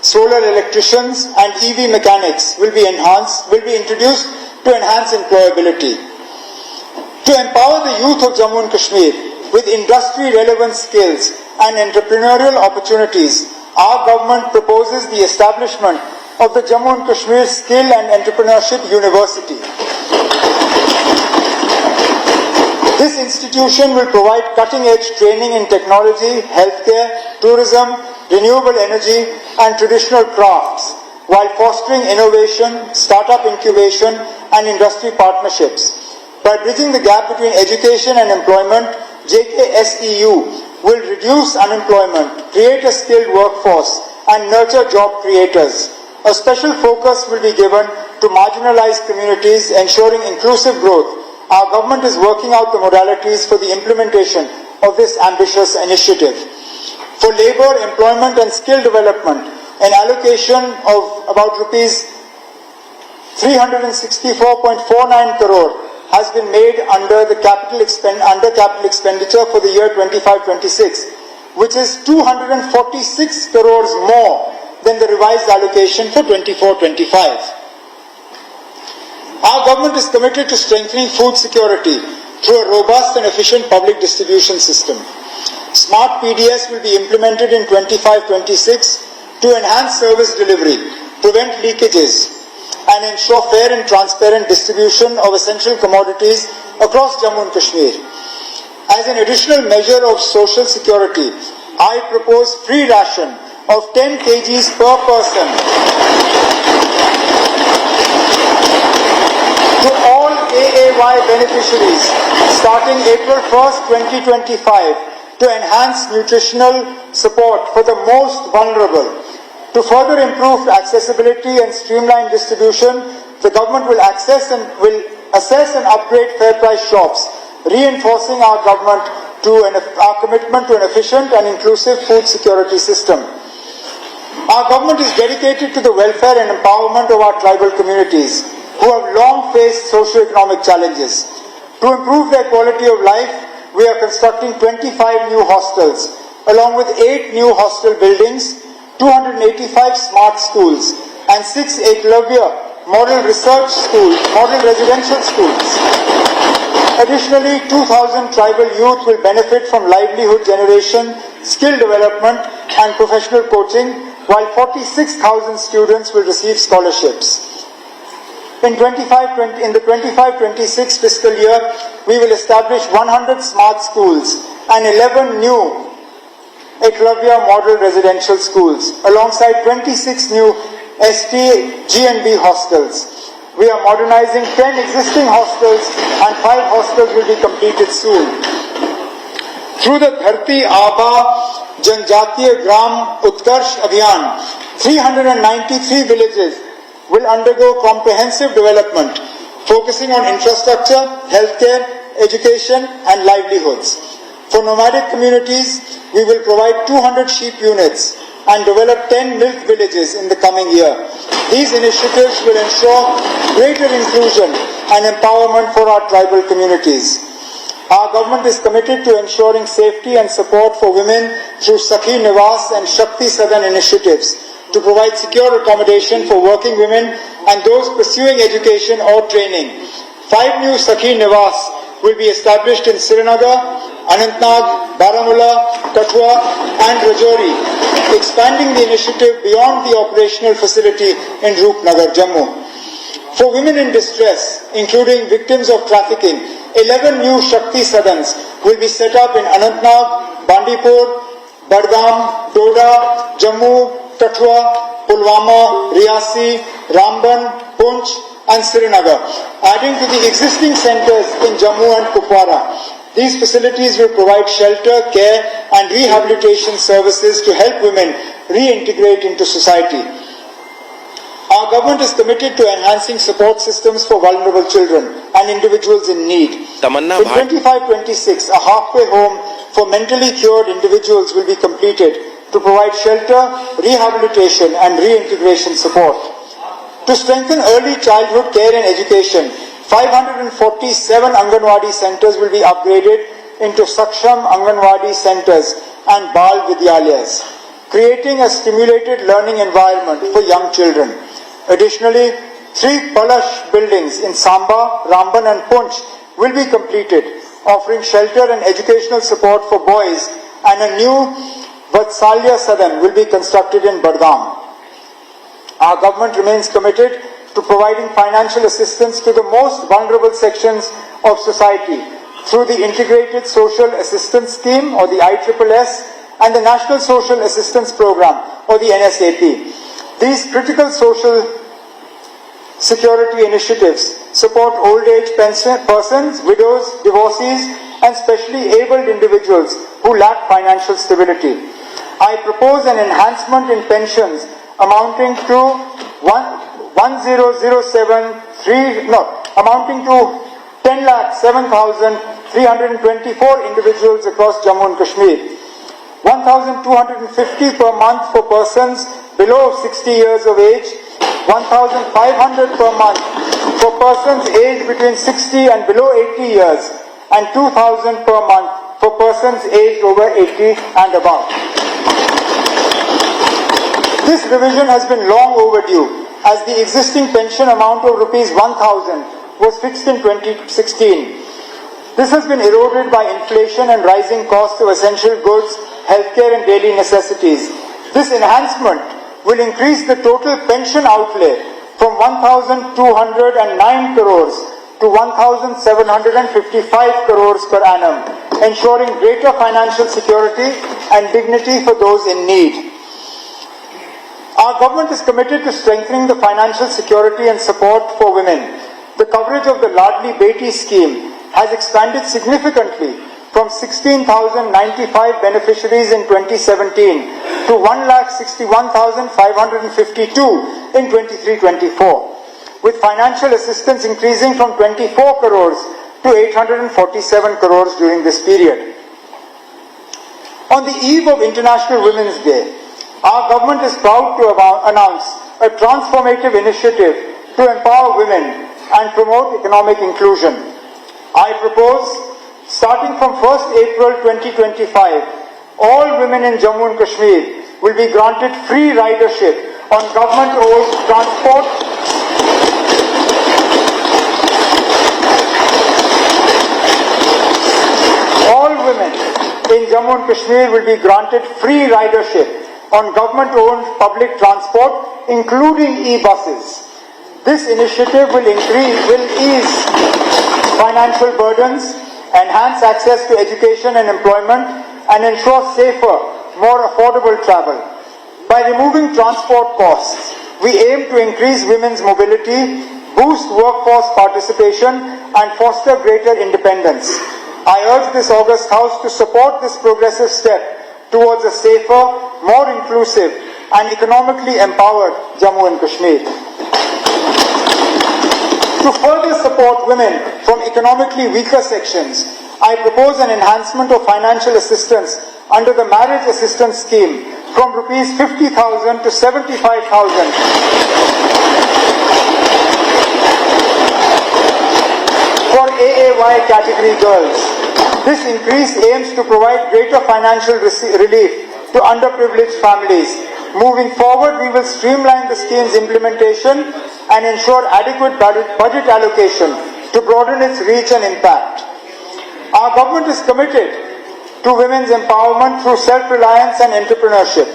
solar electricians and EV mechanics will be introduced to enhance employability. To empower the youth of Jammu and Kashmir with industry-relevant skills and entrepreneurial opportunities, our government proposes the establishment of the Jammu and Kashmir Skill and Entrepreneurship University. This institution will provide cutting-edge training in technology, healthcare, tourism, renewable energy and traditional crafts, while fostering innovation, startup incubation and industry partnerships. By bridging the gap between education and employment, JKSEU will reduce unemployment, create a skilled workforce and nurture job creators. A special focus will be given to marginalized communities, ensuring inclusive growth. Our government is working out the modalities for the implementation of this ambitious initiative. For labour, employment and skill development, an allocation of about rupees 364.49 crore has been made under capital expenditure for the year 25-26, which is 246 crores more than the revised allocation for 24-25. Our government is committed to strengthening food security through a robust and efficient public distribution system. Smart PDS will be implemented in 25-26 to enhance service delivery, prevent leakages, and ensure fair and transparent distribution of essential commodities across Jammu and Kashmir. As an additional measure of social security, I propose free ration of 10 kgs per person to all AAY beneficiaries starting April 1st, 2025 to enhance nutritional support for the most vulnerable. To further improve accessibility and streamline distribution, the government will assess and upgrade fair price shops, reinforcing our commitment to an efficient and inclusive food security system. Our government is dedicated to the welfare and empowerment of our tribal communities who have long faced socio-economic challenges. To improve their quality of life, we are constructing 25 new hostels, along with 8 new hostel buildings, 285 smart schools, and 6 Eklavya model residential schools. Additionally, 2,000 tribal youth will benefit from livelihood generation, skill development, and professional coaching, while 46,000 students will receive scholarships. In the 25-26 fiscal year, we will establish 100 smart schools and 11 new Eklavya model residential schools, alongside 26 new ST GNB hostels. We are modernizing 10 existing hostels and 5 hostels will be completed soon. Through the Dharti Aba Janjatiya Gram Utkarsh Abhiyan, 393 villages will undergo comprehensive development, focusing on infrastructure, healthcare, education and livelihoods. For nomadic communities, we will provide 200 sheep units and develop 10 milk villages in the coming year. These initiatives will ensure greater inclusion and empowerment for our tribal communities. Our government is committed to ensuring safety and support for women through Sakhi Nivas and Shakti Sadan initiatives to provide secure accommodation for working women and those pursuing education or training. 5 new Sakhi Nivas will be established in Srinagar, Anantnag, Baramulla, Kathua and Rajouri, expanding the initiative beyond the operational facility in Roopnagar, Jammu. For women in distress, including victims of trafficking, 11 new Shakti Sadans will be set up in Anantnag, Bandipur, Badgam, Doda, Jammu, Kathua, Pulwama, Riyasi, Ramban, Poonch and Srinagar, adding to the existing centres in Jammu and Kupwara. These facilities will provide shelter, care and rehabilitation services to help women reintegrate into society. Our government is committed to enhancing support systems for vulnerable children and individuals in need. In 25-26, a halfway home for mentally cured individuals will be completed to provide shelter, rehabilitation and reintegration support. To strengthen early childhood care and education, 547 Anganwadi centres will be upgraded into Saksham Anganwadi centres and Bal Vidyalayas, creating a stimulated learning environment for young children. Additionally, 3 Palash buildings in Samba, Ramban and Poonch will be completed, offering shelter and educational support for boys, and a new Vatsalya Sadan will be constructed in Badgam. Our government remains committed to providing financial assistance to the most vulnerable sections of society through the Integrated Social Assistance Scheme or the ISSS and the National Social Assistance Program or the NSAP. These critical social security initiatives support old age persons, widows, divorcees and specially abled individuals who lack financial stability. I propose an enhancement in pensions amounting to 10,07,324 individuals across Jammu and Kashmir. 1,250 per month for persons below 60 years of age, 1,500 per month for persons aged between 60 and below 80 years, and 2,000 per month for persons aged over 80 and above. This revision has been long overdue, as the existing pension amount of Rs 1,000 was fixed in 2016. This has been eroded by inflation and rising costs of essential goods, healthcare and daily necessities. This enhancement will increase the total pension outlay from 1,209 crores to 1,755 crores per annum, ensuring greater financial security and dignity for those in need. Our government is committed to strengthening the financial security and support for women. The coverage of the Ladli Beti scheme has expanded significantly from 16,095 beneficiaries in 2017 to 1,61,552 in 23-24, with financial assistance increasing from 24 crores to 847 crores during this period. On the eve of International Women's Day, our government is proud to announce a transformative initiative to empower women and promote economic inclusion. I propose, starting from 1st April 2025, all women in Jammu and Kashmir will be granted free ridership on government-owned transport All women in Jammu and Kashmir will be granted free ridership on government-owned public transport, including e-buses. This initiative will ease financial burdens, enhance access to education and employment, and ensure safer, more affordable travel. By removing transport costs, we aim to increase women's mobility, boost workforce participation, and foster greater independence. I urge this august House to support this progressive step towards a safer, more inclusive, and economically empowered Jammu and Kashmir. To further support women from economically weaker sections, I propose an enhancement of financial assistance under the Marriage Assistance Scheme from Rs 50,000 to 75,000 for AAY category girls. This increase aims to provide greater financial relief to underprivileged families. Moving forward, we will streamline the scheme's implementation and ensure adequate budget allocation to broaden its reach and impact. Our government is committed to women's empowerment through self-reliance and entrepreneurship.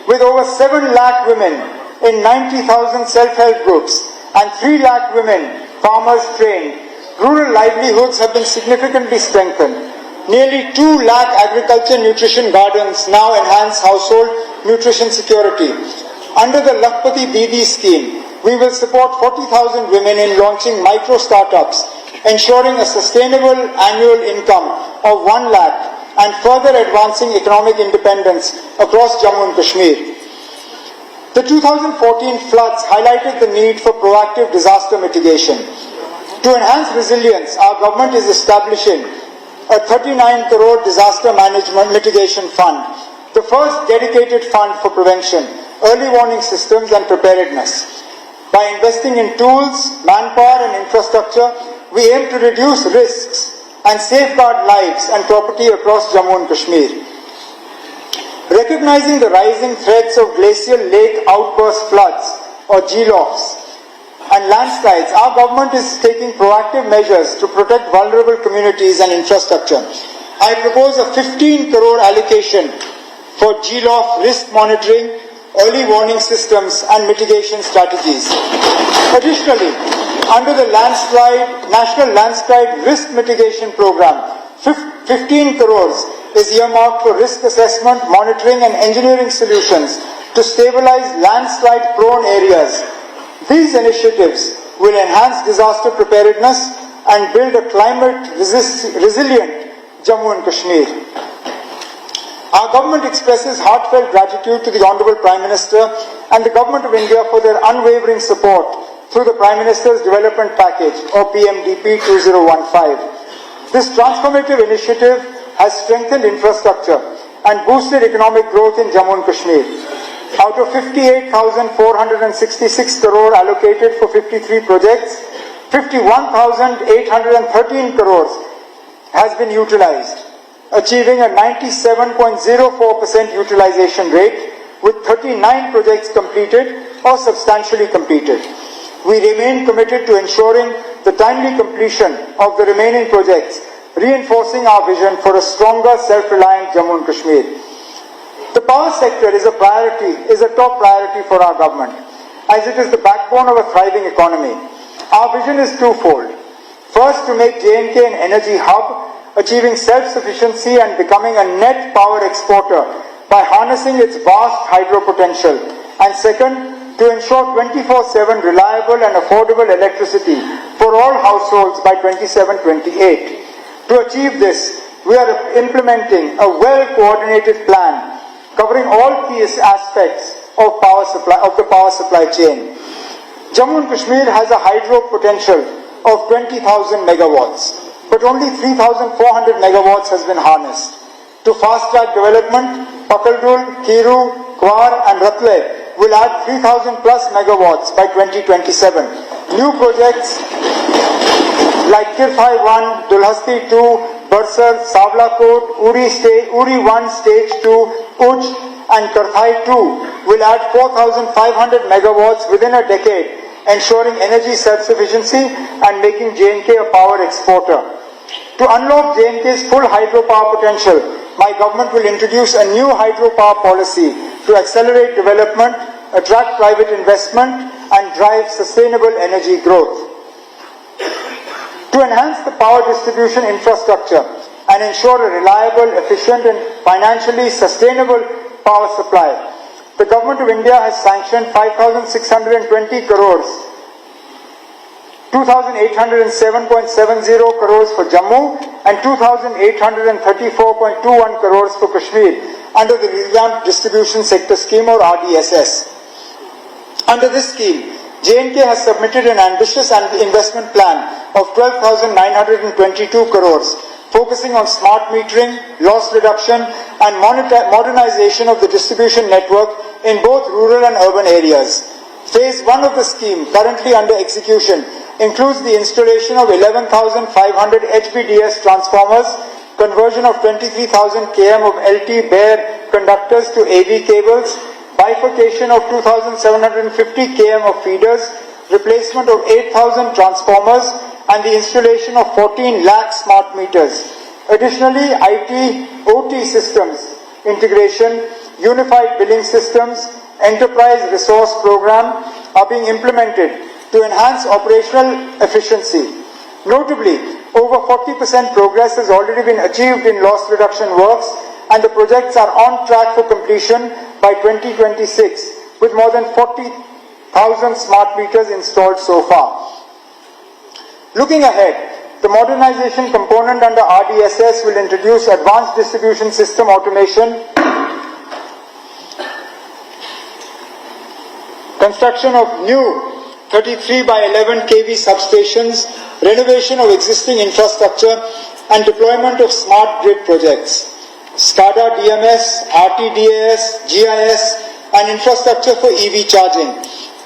With over 7 lakh women in 90,000 self-help groups and 3 lakh women farmers trained, rural livelihoods have been significantly strengthened. Nearly 2 lakh agriculture nutrition gardens now enhance household nutrition security. Under the Lakhpati Bibi scheme, we will support 40,000 women in launching micro startups, ensuring a sustainable annual income of 1 lakh and further advancing economic independence across Jammu and Kashmir. The 2014 floods highlighted the need for proactive disaster mitigation. To enhance resilience, our government is establishing a 39 crore disaster management mitigation fund, the first dedicated fund for prevention, early warning systems and preparedness. By investing in tools, manpower and infrastructure, we aim to reduce risks and safeguard lives and property across Jammu and Kashmir. Recognizing the rising threats of glacial lake outburst floods or GLOFs and landslides, our government is taking proactive measures to protect vulnerable communities and infrastructure. I propose a 15 crore allocation for GLOF risk monitoring, early warning systems and mitigation strategies. Additionally, under the National Landslide Risk Mitigation Program, 15 crores is earmarked for risk assessment, monitoring and engineering solutions to stabilize landslide-prone areas. These initiatives will enhance disaster preparedness and build a climate-resilient Jammu and Kashmir. Our government expresses heartfelt gratitude to the Honourable Prime Minister and the Government of India for their unwavering support through the Prime Minister's Development Package or PMDP 2015. This transformative initiative has strengthened infrastructure and boosted economic growth in Jammu and Kashmir. Out of 58,466 crore allocated for 53 projects, 51,813 crores has been utilized, achieving a 97.04% utilization rate, with 39 projects completed or substantially completed. We remain committed to ensuring the timely completion of the remaining projects, reinforcing our vision for a stronger, self-reliant Jammu and Kashmir. The power sector is a top priority for our government, as it is the backbone of a thriving economy. Our vision is twofold. First, to make J&K an energy hub, achieving self-sufficiency and becoming a net power exporter by harnessing its vast hydro potential. And second, to ensure 24/7 reliable and affordable electricity for all households by 27-28. To achieve this, we are implementing a well-coordinated plan covering all key aspects of the power supply chain. Jammu and Kashmir has a hydro potential of 20,000 megawatts, but only 3,400 megawatts has been harnessed. To fast-track development, Pakaldul, Kiru, Kwar and Ratle will add 3,000 plus megawatts by 2027. New projects like Kirthai 1, Dulhasti 2, Bursar, Savlakot, Uri 1 Stage 2, Uj and Karthai 2 will add 4,500 megawatts within a decade, ensuring energy self-sufficiency and making J&K a power exporter. To unlock J&K's full hydropower potential, my government will introduce a new hydropower policy to accelerate development, attract private investment and drive sustainable energy growth. To enhance the power distribution infrastructure and ensure a reliable, efficient and financially sustainable power supply, the Government of India has sanctioned 5,620 crores, 2,807.70 crores for Jammu and 2,834.21 crores for Kashmir under the Revamped Distribution Sector Scheme or RDSS. Under this scheme, J&K has submitted an ambitious investment plan of 12,922 crores, focusing on smart metering, loss reduction and modernization of the distribution network in both rural and urban areas. Phase 1 of the scheme, currently under execution, includes the installation of 11,500 HVDS transformers, conversion of 23,000 km of LT bare conductors to AV cables, bifurcation of 2,750 km of feeders, replacement of 8,000 transformers, and the installation of 14 lakh smart meters. Additionally, IT, OT systems integration, unified billing systems, enterprise resource program are being implemented to enhance operational efficiency. Notably, over 40% progress has already been achieved in loss reduction works, and the projects are on track for completion by 2026, with more than 40,000 smart meters installed so far. Looking ahead, the modernization component under RDSS will introduce advanced distribution system automation, construction of new 33 by 11 kV substations, renovation of existing infrastructure, and deployment of smart grid projects. SCADA, DMS, RTDAS, GIS, and infrastructure for EV charging.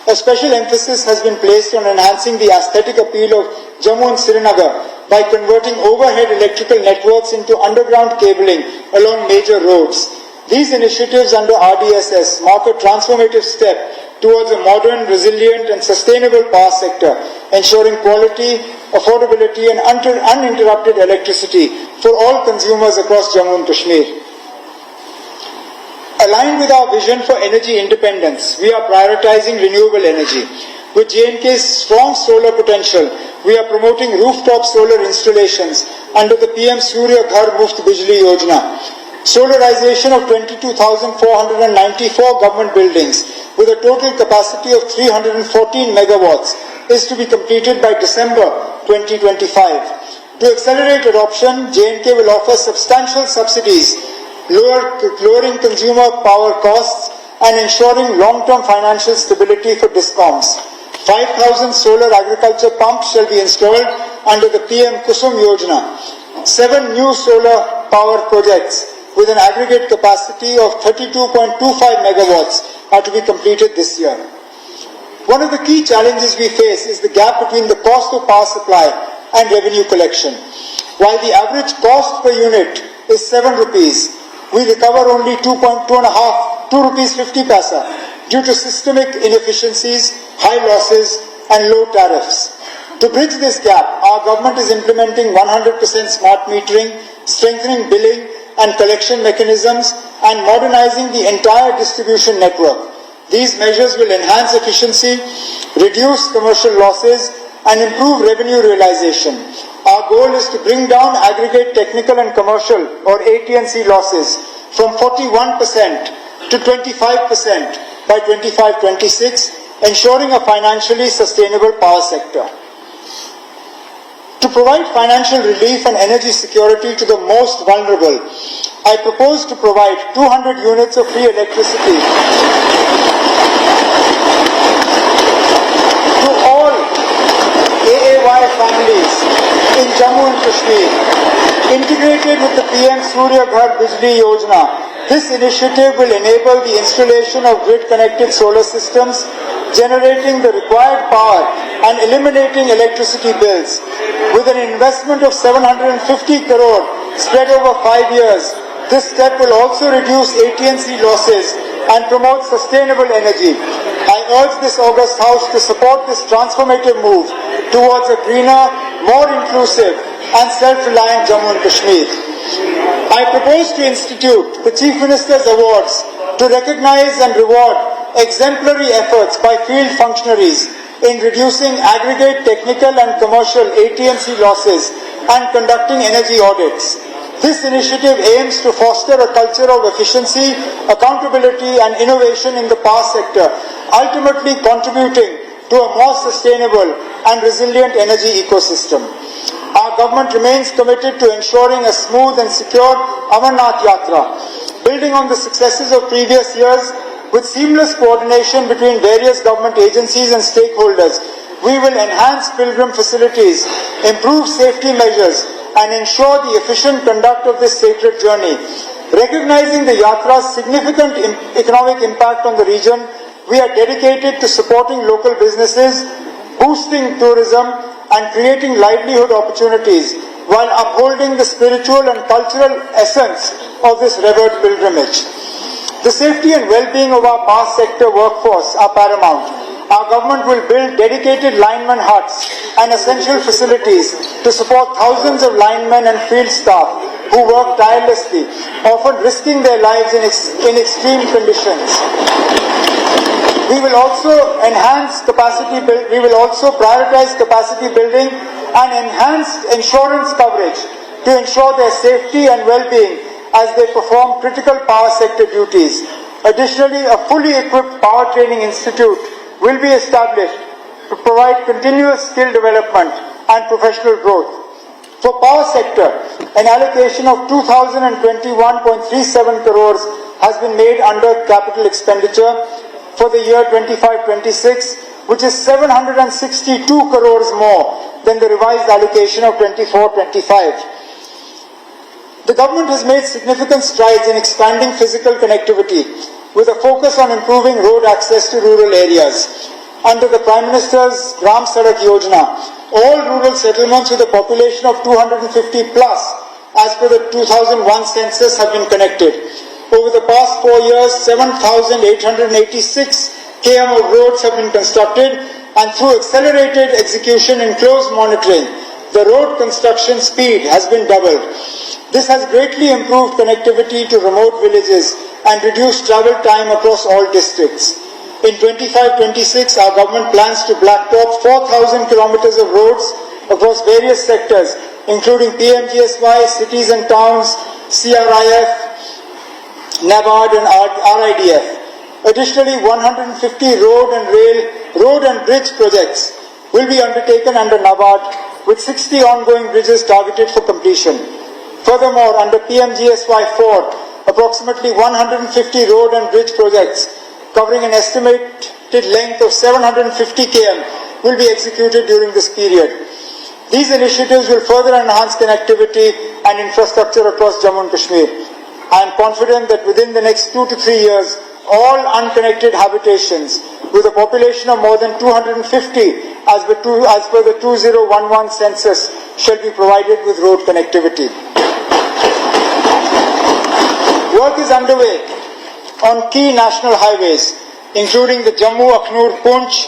A special emphasis has been placed on enhancing the aesthetic appeal of Jammu and Srinagar by converting overhead electrical networks into underground cabling along major roads. These initiatives under RDSS mark a transformative step towards a modern, resilient and sustainable power sector, ensuring quality, affordability and uninterrupted electricity for all consumers across Jammu and Kashmir. Aligned with our vision for energy independence, we are prioritizing renewable energy. With J&K's strong solar potential, we are promoting rooftop solar installations under the PM Surya Ghar Muft Bijli Yojana. Solarization of 22,494 government buildings with a total capacity of 314 megawatts is to be completed by December 2025. To accelerate adoption, J&K will offer substantial subsidies, lowering consumer power costs and ensuring long-term financial stability for DISCOMs. 5,000 solar agriculture pumps shall be installed under the PM Kusum Yojana. 7 new solar power projects with an aggregate capacity of 32.25 megawatts are to be completed this year. One of the key challenges we face is the gap between the cost of power supply and revenue collection. While the average cost per unit is 7 rupees, we recover only 2 rupees 50 paisa due to systemic inefficiencies, high losses and low tariffs. To bridge this gap, our government is implementing 100% smart metering, strengthening billing and collection mechanisms, and modernizing the entire distribution network. These measures will enhance efficiency, reduce commercial losses, and improve revenue realization. Our goal is to bring down aggregate technical and commercial, or AT&C losses, from 41% to 25% by 25-26, ensuring a financially sustainable power sector. To provide financial relief and energy security to the most vulnerable, I propose to provide 200 units of free electricity to all AAY families in Jammu and Kashmir, integrated with the PM Surya Ghar Bijli Yojana. This initiative will enable the installation of grid-connected solar systems, generating the required power and eliminating electricity bills. With an investment of 750 crore spread over 5 years, this step will also reduce AT&C losses and promote sustainable energy. I urge this August House to support this transformative move towards a greener, more inclusive and self-reliant Jammu and Kashmir. I propose to institute the Chief Minister's Awards to recognize and reward exemplary efforts by field functionaries in reducing aggregate technical and commercial AT&C losses and conducting energy audits. This initiative aims to foster a culture of efficiency, accountability and innovation in the power sector, ultimately contributing to a more sustainable and resilient energy ecosystem. Our government remains committed to ensuring a smooth and secure Amarnath Yatra. Building on the successes of previous years, with seamless coordination between various government agencies and stakeholders, we will enhance pilgrim facilities, improve safety measures, and ensure the efficient conduct of this sacred journey. Recognizing the Yatra's significant economic impact on the region, we are dedicated to supporting local businesses, boosting tourism, and creating livelihood opportunities while upholding the spiritual and cultural essence of this revered pilgrimage. The safety and well-being of our power sector workforce are paramount. Our government will build dedicated lineman huts and essential facilities to support thousands of linemen and field staff who work tirelessly, often risking their lives in extreme conditions. We will also prioritize capacity building and enhanced insurance coverage to ensure their safety and well-being as they perform critical power sector duties. Additionally, a fully equipped power training institute will be established to provide continuous skill development and professional growth. For power sector, an allocation of 2,021.37 crores has been made under capital expenditure for the year 25-26, which is 762 crores more than the revised allocation of 24-25. The government has made significant strides in expanding physical connectivity with a focus on improving road access to rural areas. Under the Prime Minister's Gram Sadak Yojana, all rural settlements with a population of 250 plus as per the 2001 census have been connected. Over the past 4 years, 7,886 km of roads have been constructed, and through accelerated execution and close monitoring, the road construction speed has been doubled. This has greatly improved connectivity to remote villages and reduced travel time across all districts. In 25-26, our government plans to blacktop 4,000 kilometers of roads across various sectors, including PMGSY, cities and towns, CRIF, NABARD and RIDF. Additionally, 150 road and bridge projects will be undertaken under NABARD, with 60 ongoing bridges targeted for completion. Furthermore, under PMGSY-4, approximately 150 road and bridge projects covering an estimated length of 750 km will be executed during this period. These initiatives will further enhance connectivity and infrastructure across Jammu and Kashmir. I am confident that within the next 2 to 3 years, all unconnected habitations with a population of more than 250 as per the 2011 census shall be provided with road connectivity. Work is underway on key national highways, including the Jammu-Akhnur-Poonch,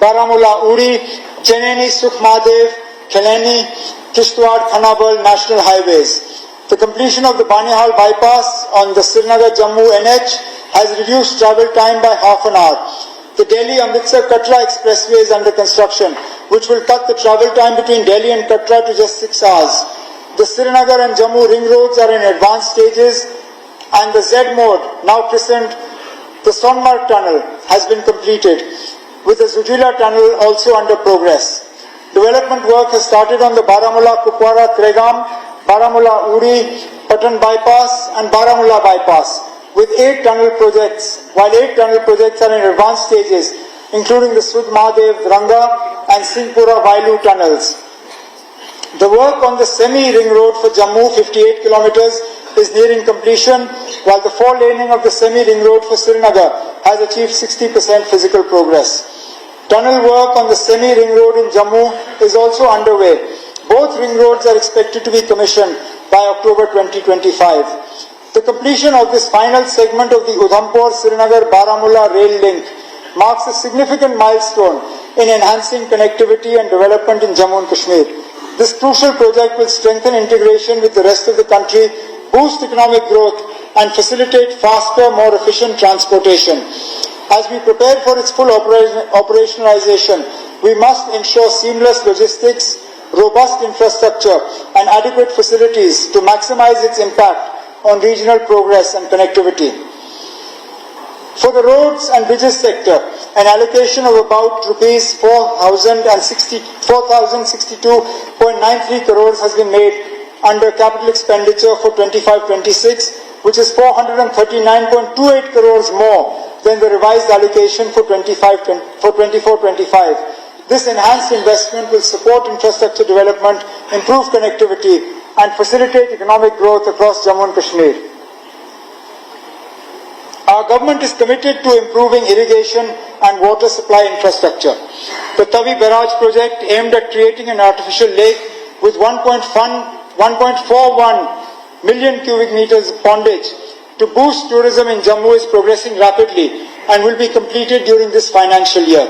Baramulla Uri, Cheneni Sukhmadev, Kheleni, Kishtwar Khanabal National Highways. The completion of the Banihal bypass on the Srinagar-Jammu NH has reduced travel time by half an hour. The Delhi-Amritsar-Katra Expressway is under construction, which will cut the travel time between Delhi and Katra to just 6 hours. The Srinagar and Jammu ring roads are in advanced stages, and the Z mode, now christened the Sonmarg Tunnel, has been completed, with the Zujila Tunnel also under progress. Development work has started on the Baramulla-Kupwara-Tregam, Baramulla-Uri, Patan bypass and Baramulla bypass, with 8 tunnel projects, while 8 tunnel projects are in advanced stages, including the Sudmadev, Ranga and Singhpura Vailu tunnels. The work on the semi-ring road for Jammu, 58 kilometers, is nearing completion, while the 4-laning of the semi-ring road for Srinagar has achieved 60% physical progress. Tunnel work on the semi-ring road in Jammu is also underway. Both ring roads are expected to be commissioned by October 2025. The completion of this final segment of the Udhampur-Srinagar-Baramulla rail link marks a significant milestone in enhancing connectivity and development in Jammu and Kashmir. This crucial project will strengthen integration with the rest of the country, boost economic growth, and facilitate faster, more efficient transportation. As we prepare for its full operationalization, we must ensure seamless logistics, robust infrastructure, and adequate facilities to maximize its impact on regional progress and connectivity. For the roads and bridges sector, an allocation of about rupees 4,062.93 crores has been made under capital expenditure for 25-26, which is 439.28 crores more than the revised allocation for 24-25. This enhanced investment will support infrastructure development, improve connectivity, and facilitate economic growth across Jammu and Kashmir. Our government is committed to improving irrigation and water supply infrastructure. The Tavi Barrage project, aimed at creating an artificial lake with 1.41 million cubic meters of pondage to boost tourism in Jammu, is progressing rapidly and will be completed during this financial year.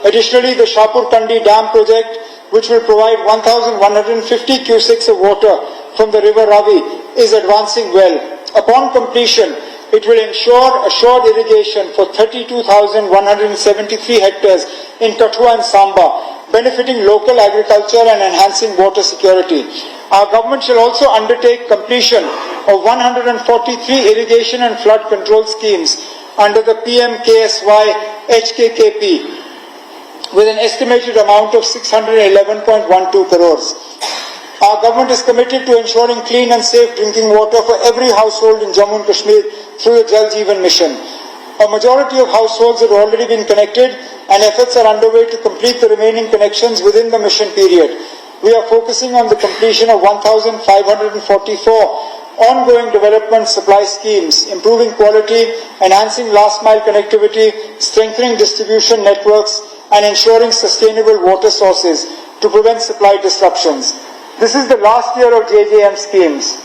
Additionally, the Shahpur Kandi Dam project, which will provide 1,150 cusecs of water from the river Ravi, is advancing well. Upon completion, it will ensure assured irrigation for 32,173 hectares in Kathua and Samba, benefiting local agriculture and enhancing water security. Our government shall also undertake completion of 143 irrigation and flood control schemes under the PM-KSY HKKP, with an estimated amount of 611.12 crores. Our government is committed to ensuring clean and safe drinking water for every household in Jammu and Kashmir through the Jal Jeevan Mission. A majority of households have already been connected, and efforts are underway to complete the remaining connections within the mission period. We are focusing on the completion of 1,544 ongoing development supply schemes, improving quality, enhancing last-mile connectivity, strengthening distribution networks, and ensuring sustainable water sources to prevent supply disruptions. This is the last year of JJM schemes.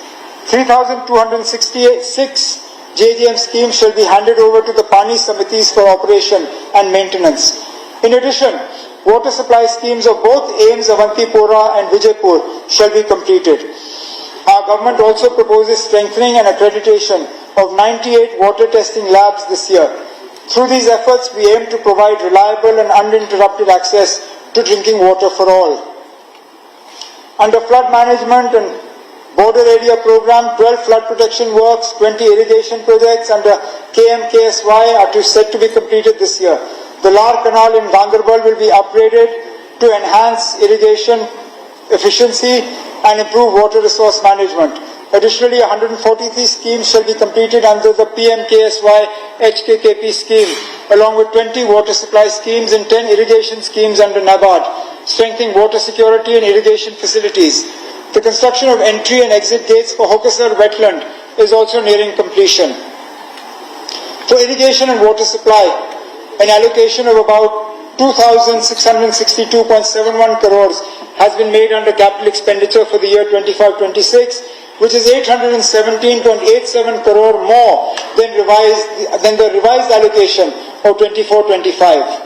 3,266 JJM schemes shall be handed over to the Pani Samitis for operation and maintenance. In addition, water supply schemes of both AIIMS, Avantipora and Vijaypur shall be completed. Our government also proposes strengthening and accreditation of 98 water testing labs this year. Through these efforts, we aim to provide reliable and uninterrupted access to drinking water for all. Under flood management and border area program, 12 flood protection works, 20 irrigation projects under KMKSY are set to be completed this year. The Lar Canal in Ganderbal will be upgraded to enhance irrigation efficiency and improve water resource management. Additionally, 143 schemes shall be completed under the PM-KSY HKKP scheme, along with 20 water supply schemes and 10 irrigation schemes under NABARD, strengthening water security and irrigation facilities. The construction of entry and exit gates for Hokasar wetland is also nearing completion. For irrigation and water supply, an allocation of about 2,662.71 crores has been made under capital expenditure for the year 25-26, which is 817.87 crore more than the revised allocation of 24-25.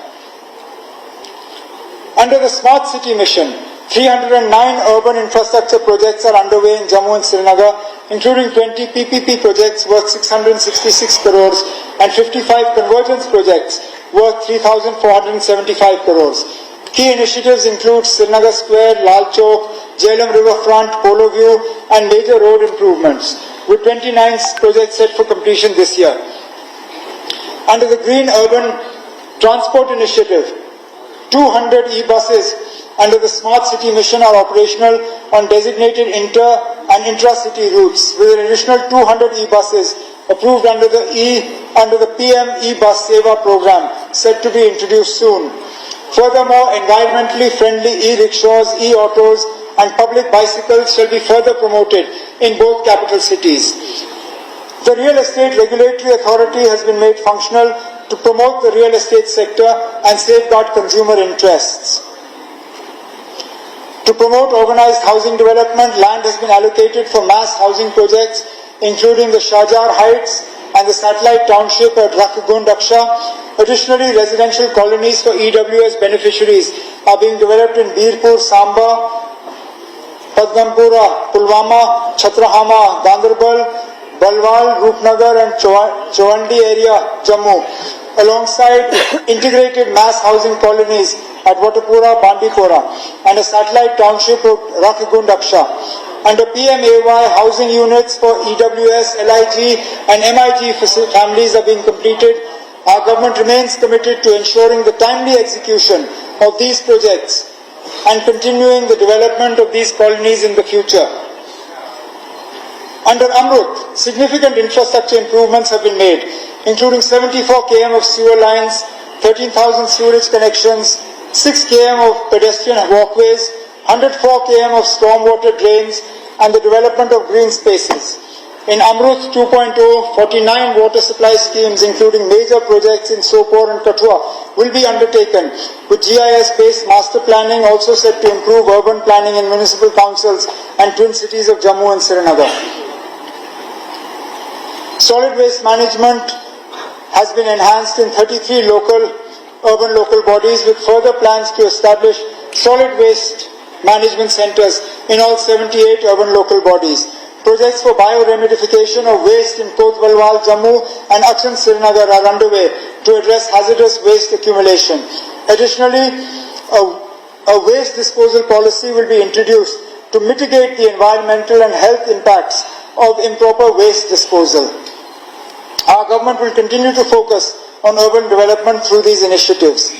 Under the Smart City Mission, 309 urban infrastructure projects are underway in Jammu and Srinagar, including 20 PPP projects worth 666 crores and 55 convergence projects worth 3,475 crores. Key initiatives include Srinagar Square, Lal Chowk, Jhelum Riverfront, Polo View and major road improvements, with 29 projects set for completion this year. Under the Green Urban Transport Initiative, 200 e-buses under the Smart City Mission are operational on designated inter- and intra-city routes, with an additional 200 e-buses approved under the PM e-bus Seva program set to be introduced soon. Furthermore, environmentally friendly e-rickshaws, e-autos and public bicycles shall be further promoted in both capital cities. The Real Estate Regulatory Authority has been made functional to promote the real estate sector and safeguard consumer interests. To promote organized housing development, land has been allocated for mass housing projects, including the Shahjar Heights and the satellite township at Rakhgund Aksha. Additionally, residential colonies for EWS beneficiaries are being developed in Birpur, Samba, Padmampura, Pulwama, Chhatrahama, Ganderbal, Balwal, Rupnagar and Chavandi area, Jammu, alongside integrated mass housing colonies at Watapura, Bandipora and a satellite township of Rakhgund Aksha. Under PMAY, housing units for EWS, LIG and MIG families are being completed. Our government remains committed to ensuring the timely execution of these projects and continuing the development of these colonies in the future. Under Amrut, significant infrastructure improvements have been made, including 74 km of sewer lines, 13,000 sewerage connections, 6 km of pedestrian walkways, 104 km of stormwater drains, and the development of green spaces. In Amrut 2.0, 49 water supply schemes, including major projects in Sopore and Kathua, will be undertaken, with GIS-based master planning also set to improve urban planning in municipal councils and twin cities of Jammu and Srinagar. Solid waste management has been enhanced in 33 urban local bodies, with further plans to establish solid waste management centers in all 78 urban local bodies. Projects for bioremedification of waste in Kotvalwal, Jammu and Akshan Srinagar are underway to address hazardous waste accumulation. Additionally, a waste disposal policy will be introduced to mitigate the environmental and health impacts of improper waste disposal. Our government will continue to focus on urban development through these initiatives.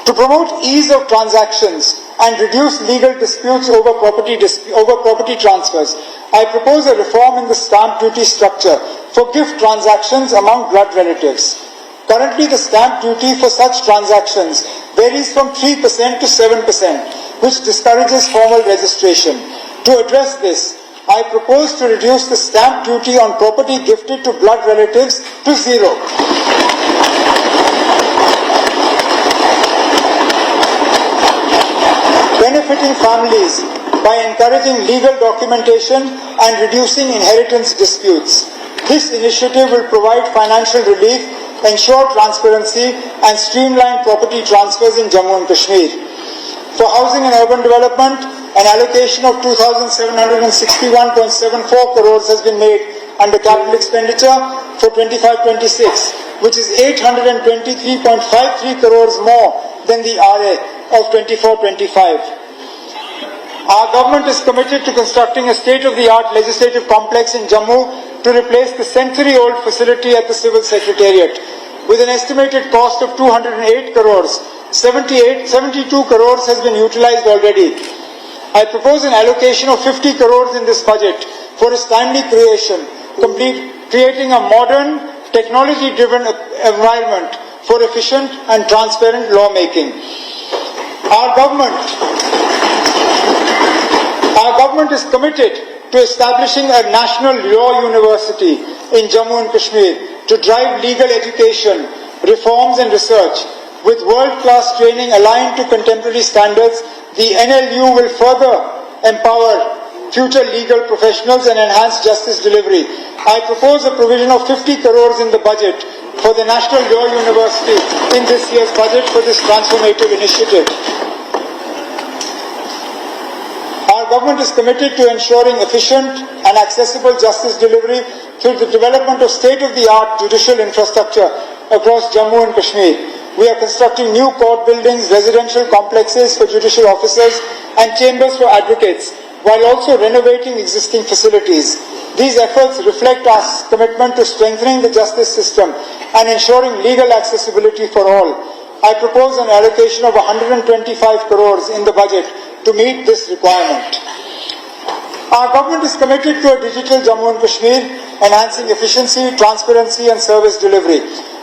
To promote ease of transactions and reduce legal disputes over property transfers, I propose a reform in the stamp duty structure for gift transactions among blood relatives. Currently, the stamp duty for such transactions varies from 3% to 7%, which discourages formal registration. To address this, I propose to reduce the stamp duty on property gifted to blood relatives to 0. Benefiting families by encouraging legal documentation and reducing inheritance disputes. This initiative will provide financial relief, ensure transparency and streamline property transfers in Jammu and Kashmir. For housing and urban development, an allocation of 2,761.74 crores has been made under capital expenditure for 25-26, which is 823.53 crores more than the RA of 24-25. Our government is committed to constructing a state-of-the-art legislative complex in Jammu to replace the century-old facility at the Civil Secretariat. With an estimated cost of 208 crores, 72 crores has been utilized already. I propose an allocation of 50 crores in this budget for its timely creation, creating a modern, technology-driven environment for efficient and transparent lawmaking. Our government is committed to establishing a national law university in Jammu and Kashmir to drive legal education, reforms and research. With world-class training aligned to contemporary standards, the NLU will further empower future legal professionals and enhance justice delivery. I propose a provision of 50 crores in the budget for the National Law University in this year's budget for this transformative initiative. Our government is committed to ensuring efficient and accessible justice delivery through the development of state-of-the-art judicial infrastructure across Jammu and Kashmir. We are constructing new court buildings, residential complexes for judicial officers and chambers for advocates, while also renovating existing facilities. These efforts reflect our commitment to strengthening the justice system and ensuring legal accessibility for all. I propose an allocation of 125 crores in the budget to meet this requirement. Our government is committed to a digital Jammu and Kashmir, enhancing efficiency, transparency and service delivery.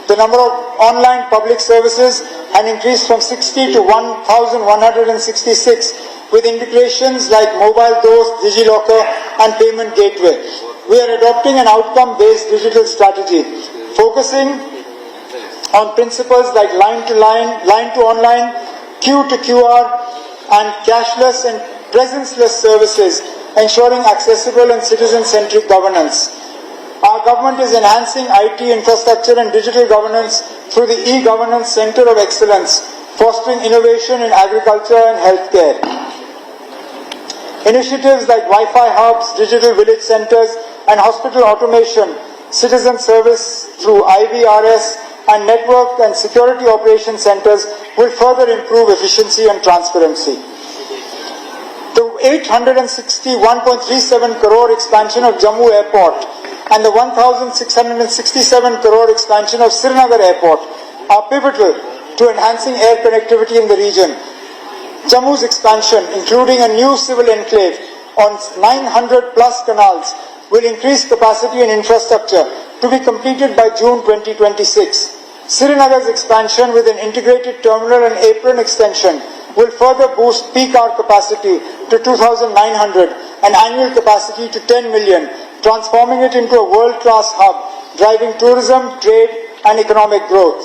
The number of online public services has increased from 60 to 1,166 with integrations like Mobile Dost, DigiLocker and Payment Gateway. We are adopting an outcome-based digital strategy, focusing on principles like line to online, Q to QR and cashless and presence-less services, ensuring accessible and citizen-centric governance. Our government is enhancing IT infrastructure and digital governance through the e-Governance Center of Excellence, fostering innovation in agriculture and healthcare. Initiatives like Wi-Fi hubs, digital village centers and hospital automation, citizen service through IVRS and network and security operations centers will further improve efficiency and transparency. The 861.37 crore expansion of Jammu Airport and the 1,667 crore expansion of Srinagar Airport are pivotal to enhancing air connectivity in the region. Jammu's expansion, including a new civil enclave on 900 plus canals, will increase capacity and infrastructure to be completed by June 2026. Srinagar's expansion with an integrated terminal and apron extension will further boost peak hour capacity to 2,900 and annual capacity to 10 million, transforming it into a world-class hub, driving tourism, trade and economic growth.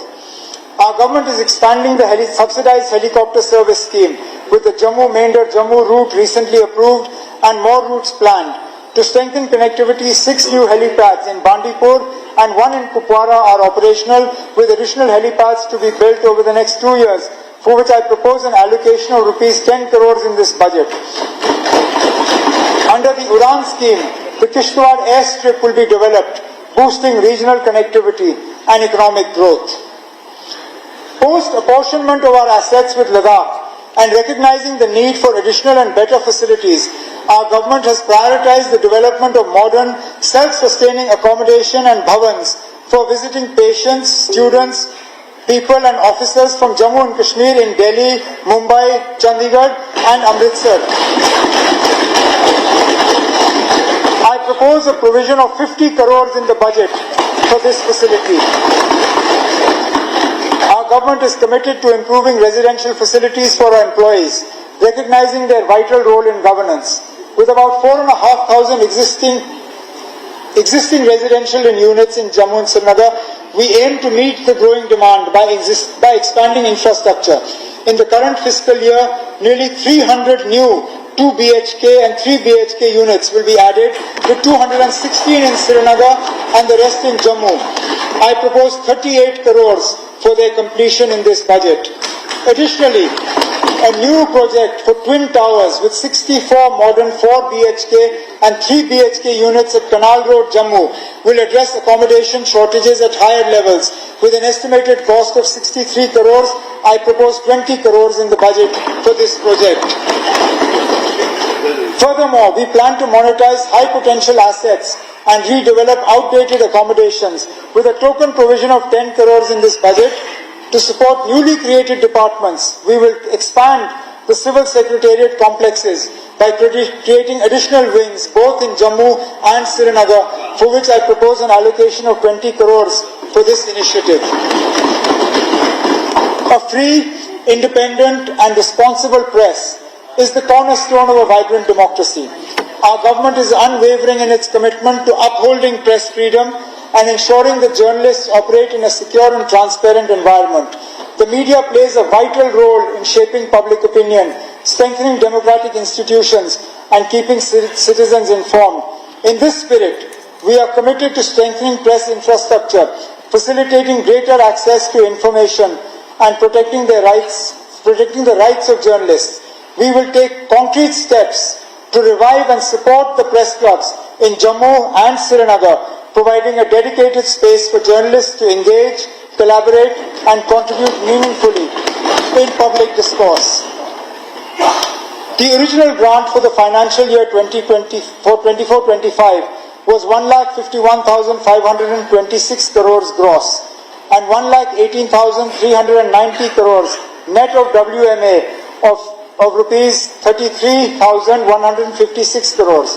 Our government is expanding the subsidized helicopter service scheme with the Jammu-Mender-Jammu route recently approved and more routes planned. To strengthen connectivity, 6 new helipads in Bandipur and 1 in Kupwara are operational, with additional helipads to be built over the next 2 years, for which I propose an allocation of rupees 10 crores in this budget. Under the Udan scheme, the Kishtwar airstrip will be developed, boosting regional connectivity and economic growth. Post-apportionment of our assets with Ladakh and recognizing the need for additional and better facilities, our government has prioritized the development of modern, self-sustaining accommodation and bhavans for visiting patients, students, people and officers from Jammu and Kashmir in Delhi, Mumbai, Chandigarh and Amritsar. I propose a provision of 50 crores in the budget for this facility. Our government is committed to improving residential facilities for our employees, recognizing their vital role in governance. With about 4,500 existing residential units in Jammu and Srinagar, we aim to meet the growing demand by expanding infrastructure. In the current fiscal year, nearly 300 new 2 BHK and 3 BHK units will be added, with 216 in Srinagar and the rest in Jammu. I propose 38 crores for their completion in this budget. Additionally, a new project for twin towers with 64 modern 4 BHK and 3 BHK units at Canal Road, Jammu will address accommodation shortages at higher levels. With an estimated cost of 63 crores, I propose 20 crores in the budget for this project. Furthermore, we plan to monetize high potential assets and redevelop outdated accommodations with a token provision of 10 crores in this budget. To support newly created departments, we will expand the civil secretariat complexes by creating additional wings both in Jammu and Srinagar, for which I propose an allocation of 20 crores for this initiative. A free, independent and responsible press is the cornerstone of a vibrant democracy. Our government is unwavering in its commitment to upholding press freedom and ensuring that journalists operate in a secure and transparent environment. The media plays a vital role in shaping public opinion, strengthening democratic institutions, and keeping citizens informed. In this spirit, we are committed to strengthening press infrastructure facilitating greater access to information and protecting the rights of journalists. We will take concrete steps to revive and support the press clubs in Jammu and Srinagar, providing a dedicated space for journalists to engage, collaborate and contribute meaningfully in public discourse. The original grant for the financial year 24-25 was 1,51,526 crores gross and 1,18,390 crores net of WMA of rupees 33,156 crores.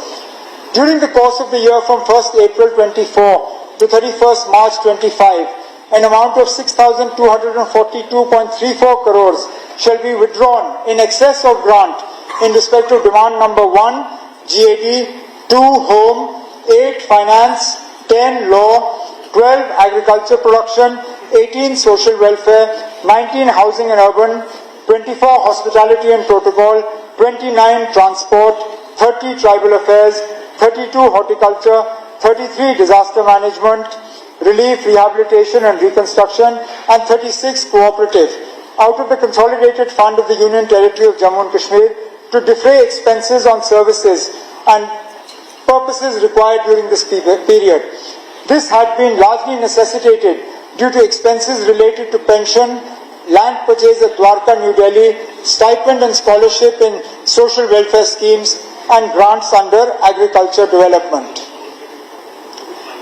During the course of the year from 1st April 24 to 31st March 25, an amount of 6,242.34 crores shall be withdrawn in excess of grant in respect of demand number 1, GAD, 2, Home, 8, Finance, 10, Law, 12, Agriculture Production, 18, Social Welfare, 19, Housing and Urban, 24, Hospitality and Protocol, 29, Transport, 30, Tribal Affairs, 32, Horticulture, 33, Disaster Management, Relief, Rehabilitation and Reconstruction, and 36, Cooperative, out of the Consolidated Fund of the Union Territory of Jammu and Kashmir to defray expenses on services and purposes required during this period. This had been largely necessitated due to expenses related to pension, land purchase at Dwarka, New Delhi, stipend and scholarship in social welfare schemes, and grants under agriculture development.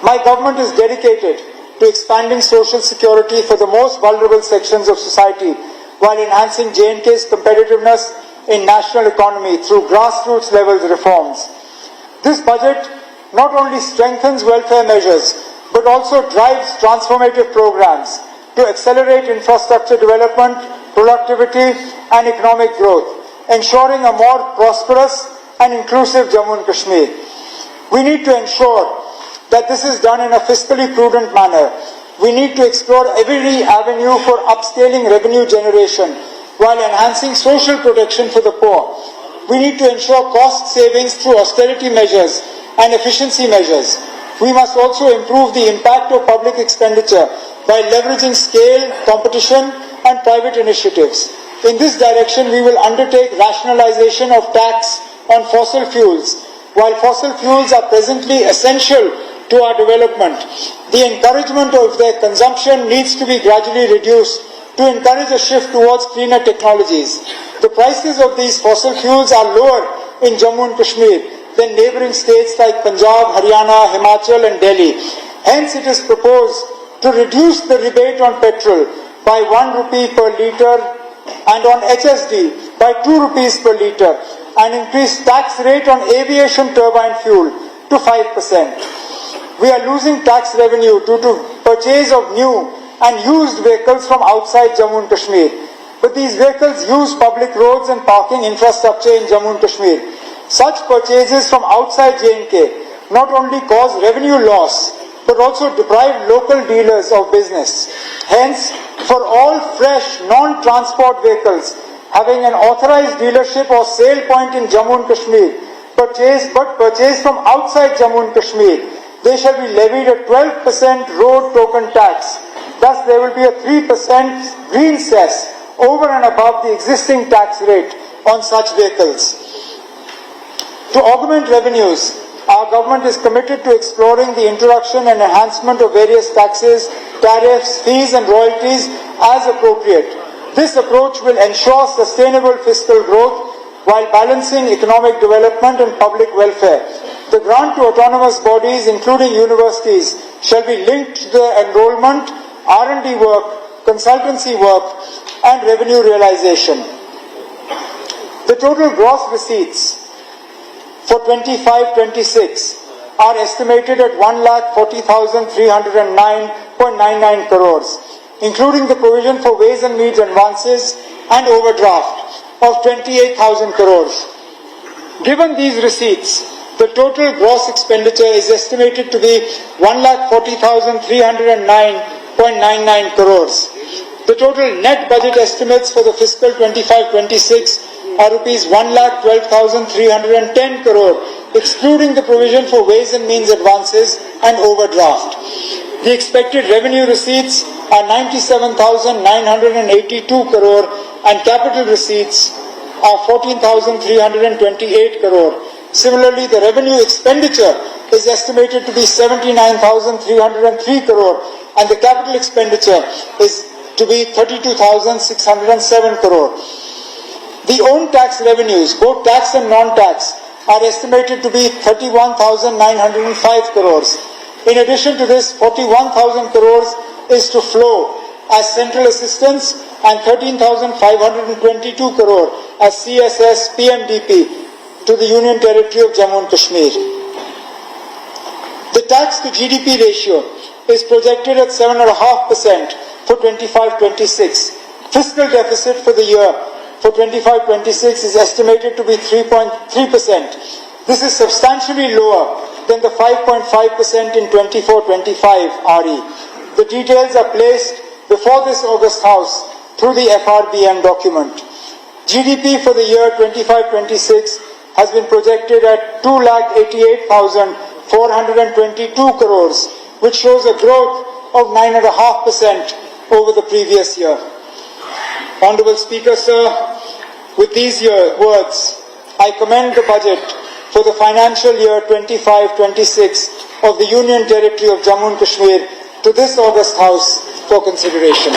My government is dedicated to expanding social security for the most vulnerable sections of society while enhancing J&K's competitiveness in national economy through grassroots level reforms. This budget not only strengthens welfare measures but also drives transformative programs to accelerate infrastructure development, productivity and economic growth, ensuring a more prosperous and inclusive Jammu and Kashmir. We need to ensure that this is done in a fiscally prudent manner. We need to explore every avenue for upscaling revenue generation while enhancing social protection for the poor. We need to ensure cost savings through austerity measures and efficiency measures. We must also improve the impact of public expenditure by leveraging scale, competition and private initiatives. In this direction, we will undertake rationalization of tax on fossil fuels. While fossil fuels are presently essential to our development, the encouragement of their consumption needs to be gradually reduced to encourage a shift towards cleaner technologies. The prices of these fossil fuels are lower in Jammu and Kashmir than neighbouring states like Punjab, Haryana, Himachal and Delhi. Hence it is proposed to reduce the rebate on petrol by 1 rupee per litre and on HSD by 2 rupees per litre and increase tax rate on aviation turbine fuel to 5%. We are losing tax revenue due to purchase of new and used vehicles from outside Jammu and Kashmir. But these vehicles use public roads and parking infrastructure in Jammu and Kashmir. Such purchases from outside J&K not only cause revenue loss, but also deprive local dealers of business. Hence, for all fresh non-transport vehicles having an authorized dealership or sale point in Jammu and Kashmir, purchased from outside Jammu and Kashmir, they shall be levied a 12% road token tax. Thus, there will be a 3% green cess over and above the existing tax rate on such vehicles. To augment revenues, our government is committed to exploring the introduction and enhancement of various taxes, tariffs, fees and royalties as appropriate. This approach will ensure sustainable fiscal growth while balancing economic development and public welfare. The grant to autonomous bodies, including universities, shall be linked to the enrollment, R&D work, consultancy work and revenue realization. The total gross receipts for 25-26 are estimated at 1,40,309.99 crores, including the provision for ways and means advances and overdraft of 28,000 crores. Given these receipts, the total gross expenditure is estimated to be 1,40,309.99 crores. The total net budget estimates for the fiscal 25-26 are rupees 1,12,310 crore, excluding the provision for ways and means advances and overdraft. The expected revenue receipts are 97,982 crore and capital receipts are 14,328 crore. Similarly, the revenue expenditure is estimated to be 79,303 crore and the capital expenditure is to be 32,607 crore. The own tax revenues, both tax and non-tax, are estimated to be 31,905 crores. In addition to this, 41,000 crores is to flow as central assistance and 13,522 crore as CSS PMDP to the Union Territory of Jammu and Kashmir. The tax to GDP ratio is projected at 7.5% for 25-26. Fiscal deficit for the year for 25-26 is estimated to be 3.3%. This is substantially lower than the 5.5% in 24-25 RE. The details are placed before this August House through the FRBM document. GDP for the year 25-26 has been projected at 2,88,422 crores, which shows a growth of 9.5% over the previous year. Honorable Speaker, sir, with these words, I commend the budget for the financial year 25-26 of the Union Territory of Jammu and Kashmir to this August House for consideration.